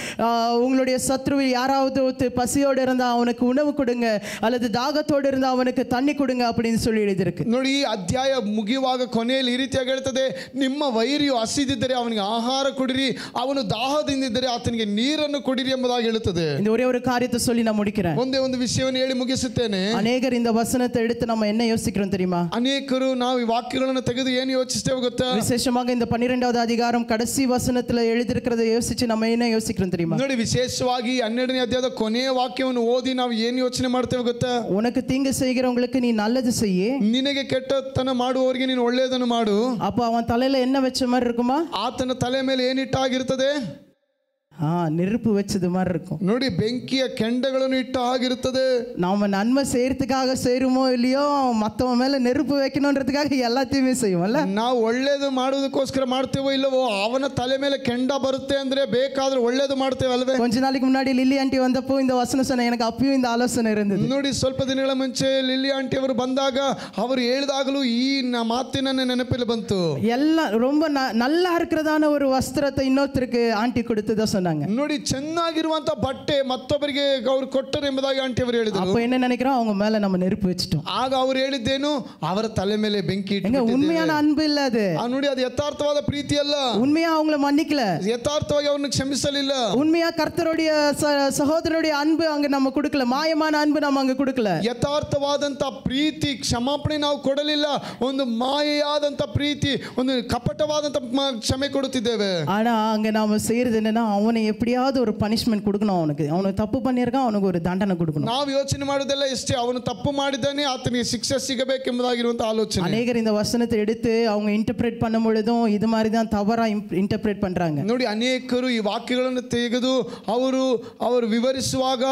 உங்களுடைய சத்ருவில் யாராவது பசியோடு இருந்தா அவனுக்கு உணவு கொடுங்க, அல்லது தாகத்தோடு இருந்தா அவனுக்கு தண்ணி கொடுங்க அப்படின்னு சொல்லி எழுதியிருக்கு. ನೋಡಿ ಈ ಅಧ್ಯಾಯ ಮುಗಿಯುವಾಗ ಕೊನೆಯಲ್ಲಿ ಈ ರೀತಿಯಾಗಿ ಹೇಳ್ತದೆ, ನಿಮ್ಮ ವೈರಿಯು ಹಸಿದಿದ್ದರೆ ಅವನಿಗೆ ಆಹಾರ ಕೊಡಿರಿ, ಅವನು ದಾಹದಿಂದಿದ್ದರೆ ಆತನಿಗೆ ನೀರನ್ನು ಕೊಡಿರಿ ಎಂಬುದಾಗಿ ಹೇಳುತ್ತದೆ. இந்த ஒரே ஒரு காரியத்தை சொல்லி நான் முடிக்கிறேன். ಒಂದೇ ಒಂದು ವಿಷಯವನ್ನು ಹೇಳಿ ಮುಗಿಸುತ್ತೇನೆ. ಅನೇಕರು இந்த வசனத்தை எடுத்து நம்ம என்ன யோசிக்கிறோம் தெரியுமா? ಅನೇಕರು ನಾವು ಈ ವಾಕ್ಯಗಳನ್ನು ತೆಗೆದು ಏನು ಯೋಚಿಸ್ತೇವೆ ಗೊತ್ತಾ? விசேஷமாக இந்த 12வது அதிகாரம் கடைசி வசனத்துல எழுதியிருக்கிறத யோசிச்சு நம்ம என்ன யோசிக்கிறோம் தெரியுமா? ನೋಡಿ ವಿಶೇಷವಾಗಿ 12ನೇ ಅಧ್ಯಾಯದ ಕೊನೆಯ ವಾಕ್ಯವನ್ನು ಓದಿ ನಾವು ಏನು ಯೋಚನೆ ಮಾಡ್ತೇವೆ ಗೊತ್ತಾ? உனக்கு தீங்கு செய்கிறவங்களுக்கு நீ நல்லது செய்யு, ನಿನಗೆ ಕೆಟ್ಟತನ ಮಾಡುವವರಿಗೆ ನೀನು ಒಳ್ಳೆಯದನ್ನು ಮಾಡು. அப்ப அவன் தலையில என்ன வச்ச மாதிரி இருக்குமா? ಆತನ ತಲೆ ಮೇಲೆ ಏನಿಟ್ಟಾಗಿರುತ್ತದೆ? நெருப்பு வச்சது மாதிரி இருக்கும். ನೋಡಿ ಬೆಂಕಿಯ ಕೆಂಡಗಳನ್ನು ಇಟ್ಟ ಆಗಿರುತ್ತದೆ. நாம நன்மை செய்யறதுக்காக செய்யறோமோ இல்லையೋ மத்தவன் மேல நெருப்பு வைக்கணும்ன்றதுக்காக எல்லாத்தையுமே செய்வோம்ல. ನಾವು ಒಳ್ಳೇದು ಮಾಡೋದಕ್ಕೋಸ್ಕರ ಮಾಡ್ತೇವೋ ಇಲ್ಲವೋ ಅವನ ತಲೆ ಮೇಲೆ ಕೆಂಡ ಬರುತ್ತೆ ಅಂದ್ರೆ ಬೇಕಾದ್ರೆ ಒಳ್ಳೇದು ಮಾಡ್ತೇವೆ ಅಲ್ವೇ? கொஞ்ச நாளைக்கு முன்னாடி லில்லி ஆண்டி வந்தப்போ இந்த வசனம் சொன்ன, எனக்கு அப்பயும் இந்த ஆலோசனை இருந்தது. ನೋಡಿ ಸ್ವಲ್ಪ ದಿನಗಳ ಮುಂಚೆ ಲಿಲ್ಲಿ ಆಂಟಿ ಅವರು ಬಂದಾಗ ಅವರು ಹೇಳಿದಾಗಲೂ ಈ ಮಾತಿನ ನೆನಪಿಗೆ ಬಂತು. ಎಲ್ಲ ரொம்ப நல்லா இருக்கிறதான ஒரு வஸ்திரத்தை இன்னொருத்தருக்கு ஆண்டி கொடுத்ததா சொன்னாங்க. ನೋಡಿ ಚೆನ್ನಾಗಿರುವಂತ ಬಟ್ಟೆ ಮತ್ತೊಬ್ಬರಿಗೆ ಅವರು ಕೊಟ್ಟರು ಎಂಬುದಾಗಿ ಆಂಟಿ ಅವರು ಹೇಳಿದರು. அப்ப என்ன நினைக்கிறோம், அவங்க மேல நம்ம நெருப்பு வச்சிட்டோம். ಆಗ ಅವರು ಹೇಳಿದ್ದೇನು, ಅವರ ತಲೆ ಮೇಲೆ ಬೆಂಕಿ ಇಟ್ಟಿದ್ದೇವೆ. உண்மையான அன்பு இல்ல அது. ನೋಡಿ ಅದು ಯಥಾರ್ಥವಾದ ಪ್ರೀತಿ ಅಲ್ಲ. உண்மையா அவங்கள மன்னிக்கல, ಯಥಾರ್ಥವಾಗಿ ಅವರನ್ನು ಕ್ಷಮಿಸಲಿಲ್ಲ. உண்மையா கர்த்தருடைய சகோதரருடைய அன்பு அங்க நம்ம கொடுக்கல, மாயமான அன்பு நம்ம அங்க கொடுக்கல. ಯಥಾರ್ಥವಾದಂತ ಪ್ರೀತಿ ಕ್ಷಮಾಪಣೆ ನಾವು ಕೊಡಲಿಲ್ಲ, ಒಂದು ಮಾಯೆಯಾದಂತ ಪ್ರೀತಿ, ಒಂದು ಕಪಟವಾದಂತ ಕ್ಷಮೆ ಕೊಡುತ್ತಿದ್ದೇವೆ. ஆனா அங்க நாம செய்யறது என்னன்னா, அவனை எப்படியாவது ஒரு பனிஷ்மெண்ட் கொடுக்கணும். அவனுக்கு தப்பு பண்ணியிருக்கான், அவனுக்கு ஒரு தண்டனை கொடுக்கணும். ನಾವು ಯೋಚನೆ ಮಾಡೋದೆಲ್ಲ ಇಷ್ಟೇ, ಅವನು ತಪ್ಪು ಮಾಡಿದ್ದಾನೆ, ಆತನಿಗೆ ಶಿಕ್ಷೆ ಸಿಗಬೇಕೆಂಬುದಾಗಿರುವಂತ ಆಲೋಚನೆ. ಅನೇಕರು இந்த ವಚನத்தை எடுத்து அவங்க ಇಂಟರ್ಪ್ರೆಟ್ பண்ணும் பொழுதும் இது மாதிரி தான் தவறா ಇಂಟರ್ಪ್ರೆಟ್ பண்றாங்க. ನೋಡಿ ಅನೇಕರು ಈ ವಾಕ್ಯಗಳನ್ನು ತೆಗೆದು ಅವರು ವಿವರಿಸುವಾಗ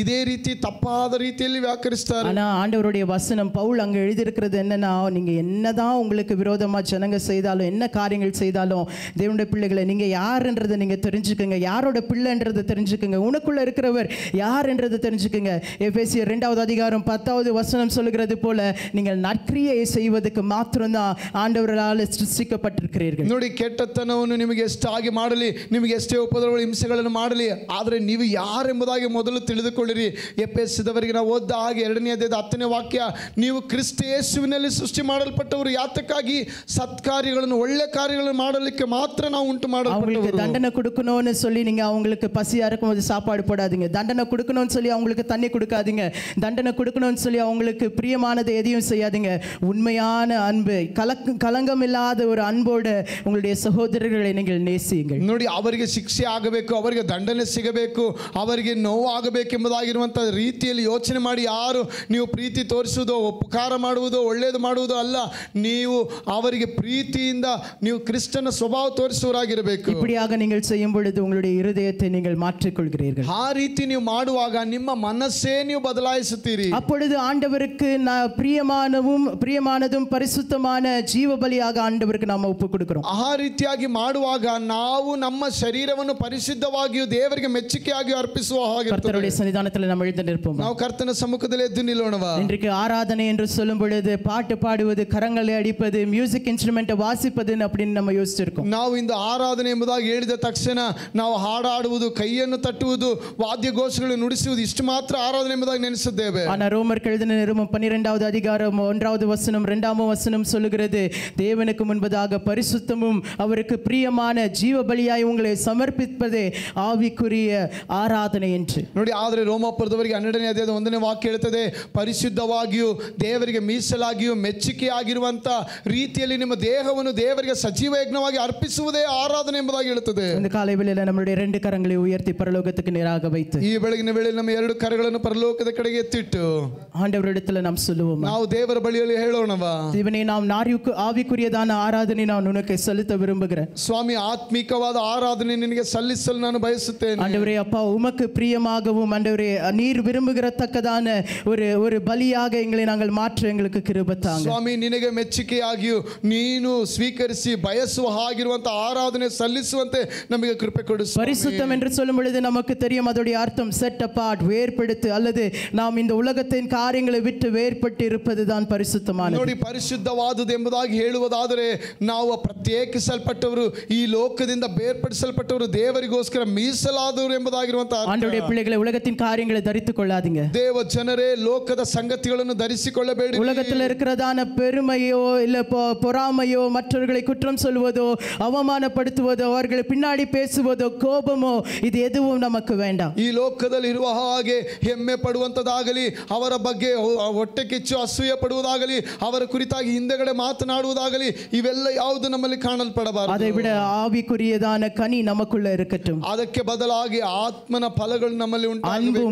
ಇದೇ ರೀತಿ ತಪ್ಪಾದ ರೀತಿಯಲ್ಲಿ ವ್ಯಾಕರಿಸ್ತಾರೆ. ஆனா ஆண்டவருடைய வசனம் பவுல் அங்க எழுதி இருக்கிறது என்னன்னா, நீங்க என்னதான் உங்களுக்கு விரோதமா ஜனங்க செய்தாலும், என்ன காரியங்கள் செய்தாலும், தேவனுடைய பிள்ளைகளை நீங்க யாருன்றதை நீங்க தெரிஞ்சுக்கங்க, யாரோட பிள்ளைன்றதை தெரிஞ்சுக்கங்க, உனக்குள்ள இருக்கிறவர் யார் என்றதை தெரிஞ்சுக்கங்க. எபேசியர் 2வது அதிகாரம் 10வது வசனம் சொல்லுகிறது போல, நீங்கள் நற்கிரியை செய்வதற்கு மாத்திரம்தான் ஆண்டவரால் ಸೃಷ್ಟಿಸಲ್ಪಟ್ಟಿರುக்கிறீர்கள். ನೋಡಿ ಕೆಟ್ಟತನವನ್ನು ನಿಮಗೆ ಎಷ್ಟಾಗಿ ಮಾಡಲಿ, ನಿಮಗೆ ಎಷ್ಟೇ ಉಪದ್ರವಗಳು ಹಿಂಸೆಗಳನ್ನು ಮಾಡಲಿ, ಆದರೆ ನೀವು ಯಾರೆಂಬುದಾಗಿ ಮೊದಲು ತಿಳಿದುಕೊಳ್ಳಿರಿ. ಎಫೆಸದವರಿಗೆ ನಾವು ಓದಿದ ಹಾಗೆ 2ನೇ ಅಧ್ಯಾಯದ 10ನೇ ವಾಕ್ಯ, ನೀವು ಕ್ರಿಸ್ತ ಯೇಸುವಿನಲ್ಲಿ ಸೃಷ್ಟಿ ಮಾಡಲ್ಪಟ್ಟವರು, ಯಾತಕ್ಕಾಗಿ? ಸತ್ಕಾರ್ಯಗಳನ್ನು, ಒಳ್ಳೆ ಕಾರ್ಯಗಳನ್ನು ಮಾಡಲಿಕ್ಕೆ ಮಾತ್ರ ನಾವು ಉಂಟು ಮಾಡಲ್ಪಟ್ಟವರು. தண்டனை கொடுக்கணும்னு சொல்லி நீங்க அவங்களுக்கு பசியா இருக்கும்போது சாப்பாடு போடாதீங்க, தண்டனை கொடுக்கணும்னு சொல்லி அவங்களுக்கு தண்ணி கொடுக்காதீங்க, தண்டனை கொடுக்கணும்னு சொல்லி அவங்களுக்கு பிரியமானதை எதையும் செய்யாதீங்க. உண்மையான அன்பு, கலங்கம் இல்லாத ஒரு அன்போடு உங்களுடைய சகோதரர்களை நீங்கள் நேசியுங்கள். ನೋಡಿ ಅವರಿಗೆ ಶಿಕ್ಷೆ ಆಗಬೇಕು, ಅವರಿಗೆ ದಂಡನೆ ಸಿಗಬೇಕು, ಅವರಿಗೆ ನೋವು ಆಗಬೇಕೆಂಬುದಾಗಿರುವಂಥ ರೀತಿಯಲ್ಲಿ ಯೋಚನೆ ಮಾಡಿ ಯಾರು ನೀವು ಪ್ರೀತಿ ತೋರಿಸುವುದೋ, ಉಪಕಾರ ಮಾಡುವುದೋ, ಒಳ್ಳೆಯದು ಮಾಡುವುದೋ ಅಲ್ಲ, ನೀವು ಅವರಿಗೆ ಪ್ರೀತಿಯಿಂದ ನೀವು ಕ್ರಿಸ್ತನ ಸ್ವಭಾವ ತೋರಿಸುವರಾಗಿರಬೇಕು. இப்படியாக நீங்கள் செய்யும் பொழுது உங்களுடைய இருதயத்தை நீங்கள் மாற்றிக்கொள்கிறீர்கள். ಆ ರೀತಿ ನೀವು ಮಾಡುವಾಗ ನಿಮ್ಮ ಮನಸ್ಸೇ ನೀವು ಬದಲಾಯಿಸುತ್ತೀರಿ. அப்பொழுது ஆண்டவருக்கு பிரியமானதும் பரிசுத்தமான ஜீவ பலியாக ஆண்டவருக்கு நாம ಒಪ್ಪು கொடுக்கிறோம். ಆ ರೀತಿಯಾಗಿ ಮಾಡುವಾಗ ನಾವು ನಮ್ಮ ಶರೀರವನ್ನು ಪರಿಶುದ್ಧವಾಗಿಯೂ ದೇವರಿಗೆ ಮೆಚ್ಚುಗೆಯಾಗಿ ಅರ್ಪಿಸುವ ಹಾಗೆ ಕರ್ತರುடைய சன்னிதானத்தில் நாம் எழுந்து நிற்போம். ನಾವು ಕರ್ತನ ಸಮ್ಮುಖದಲ್ಲಿ ಎದ್ದು ನಿಲ್ಲೋಣವಾ? இன்றைக்கு ஆராதனை என்று சொல்லும் பொழுது பாட்டு பாடுவது, கரங்களை அடிப்பது, மியூசிக் இன்ஸ்ட்ருமெண்ட் வாசிப்பது அப்படின்னு நம்ம யோசிச்சிருக்கோம். ನಾವು ಇಂದು ಆರಾಧನೆ ಎಂಬುದಾಗಿ ಹೇಳಿದ ತಕ್ಷಣ ನಾವು ನಾವು ಹಾಡಾಡುವುದು, ಕೈಯನ್ನು ತಟ್ಟುವುದು, ವಾದ್ಯಘೋಷಗಳನ್ನು ನುಡಿಸುವುದು ಇಷ್ಟು ಮಾತ್ರ ಆರಾಧನೆ ಎಂಬುದಾಗಿ ನೆನೆಸಿದ್ದೇವೆ. ஆனால் ரோமர் எழுதின நிருபம் 12வது அதிகாரம் 1வது வசனம் 2ஆம் வசனம் சொல்லுகிறது, தேவனுக்கு முன்பதாக பரிசுத்தமும் அவருக்கு பிரியமான ஜீவ பலியாய் உங்களை சமர்ப்பிப்பதே ஆவிக்குரிய ஆராதனை என்று. ನೋಡಿ, ಆದರೆ ರೋಮಾಪುರದವರಿಗೆ 12ನೇ ಅಧ್ಯಾಯದ 1ನೇ ವಾಕ್ಯ ಹೇಳುತ್ತದೆ, ಪರಿಶುದ್ಧವಾಗಿಯೂ ದೇವರಿಗೆ ಮೀಸಲಾಗಿಯೂ ಮೆಚ್ಚುಗೆಯಾಗಿರುವಂತ ರೀತಿಯಲ್ಲಿ ನಿಮ್ಮ ದೇಹವನ್ನು ದೇವರಿಗೆ ಸಜೀವ ಯಜ್ಞವಾಗಿ ಅರ್ಪಿಸುವುದೇ ಆರಾಧನೆ ಎಂಬುದಾಗಿ ಹೇಳುತ್ತದೆ. இந்த காலை வேளையில நம்மளுடைய 2 கரங்களை உயர்த்தி பரலோகத்துக்கு நேராக வைத்து ಈ ಬೆಳಗಿನ ವೇಳೆಯಲ್ಲಿ ನಮ್ಮ 2 ಕರಗಳನ್ನು ಪರಲೋಕದ ಕಡೆಗೆ ಎತ್ತಿಟ್ಟು ஆண்டவரிடத்துல நாம் சொல்லுவோம், ನಾವು ದೇವರ ಬಳಿಯಲ್ಲಿ ಹೇಳೋಣವಾ, தேவனே நாம் ஆவிக்குரியதான ஆராதனை நான் உனக்கு செலுத்த விரும்புகிறேன். ಸ್ವಾಮಿ, ಆತ್ಮಿಕವಾದ ಆರಾಧನೆ ನಿನಗೆ ಸಲ್ಲಿಸಲು ನಾನು ಬಯಸುತ್ತೇನೆ. ஆண்டவரே அப்பா, உமக்கு பிரியமாகவும் ஆண்டவரே நீர் விரும்புகிறத்தக்கதான ஒரு பலியாக எங்களை நாங்கள் மாற்ற எங்களுக்கு கிருபை தாங்க. ಸ್ವಾಮಿ, ನಿನಗೆ ಮೆಚ್ಚುಗೆಯಾಗಿಯೂ ನೀನು ಸ್ವೀಕರಿಸಿ ಬಯಸುವ ಹಾಗಿರುವಂತ ಆರಾಧನೆ ಸಲ್ಲಿಸುವಂತೆ ನಮಗೆ ಕೃಪೆ ಕೊಡು. பரிசுத்தம் என்று சொல்லும் பொழுது நமக்கு தெரியும் அதோடைய அர்த்தம் செட் அபார்ட், வேர்படுத்து, அல்லது நாம் இந்த உலகத்தின் காரியங்களை விட்டு வேர்பட்டு இருப்பதுதான் பரிசுத்தமானது. ನೋಡಿ, ಪರಿಶುದ್ಧವಾದುದು ಎಂಬುದಾಗಿ ಹೇಳುವುದಾದರೆ ನಾವು ಪ್ರತ್ಯೇಕಿಸಲ್ಪಟ್ಟವರು, ಈ ಲೋಕದಿಂದ ಬೇರ್ಪಡಿಸಲ್ಪಟ್ಟವರು, ದೇವರಿಗೋಸ್ಕರ ಮೀಸಲಾದವರು ಎಂಬುದಾಗಿರುವಂತಹ ஆண்டவருடைய பிள்ளைகளை உலகத்தின் காரியங்களை தரித்துக் கொள்ளாதீங்க. ದೇವ ಜನರೇ, ಲೋಕದ ಸಂಗತಿಗಳನ್ನು ಧರಿಸಿಕೊಳ್ಳಬೇಡಿ. உலகத்தில் இருக்கிறதான பெருமையோ இல்ல பொறாமையோ, மற்றவர்களை குற்றம் சொல்வதோ, அவமானப்படுத்துவதோ, அவர்களை பின்னாடி பேசுவதோ, கோபமோ, இது எதுவும் நமக்கு வேண்டாம். ಈ ಲೋಕದಲ್ಲಿ ಇರುವ ಹಾಗೆ ಹೆಮ್ಮೆ ಪಡುವಂತದಾಗಲಿ, ಅವರ ಬಗ್ಗೆ ಹೊಟ್ಟೆ ಕಿಚ್ಚು ಅಸೂಯೆ ಪಡುವುದಾಗಲಿ, ಅವರ ಕುರಿತಾಗಿ ಹಿಂದೆಗಡೆ ಮಾತನಾಡುವುದಾಗಲಿ, ಇವೆಲ್ಲ ಯಾವುದು ನಮ್ಮಲ್ಲಿ ಕಾಣಲ್ಪಡಬಾರದು. அதை விட ஆவிக்குரியதான கனி நமக்குள்ள இருக்கட்டும். ಅದಕ್ಕೆ ಬದಲಾಗಿ ಆತ್ಮನ ಫಲಗಳು ನಮ್ಮಲ್ಲಿ ಉಂಟಾಗಬೇಕು.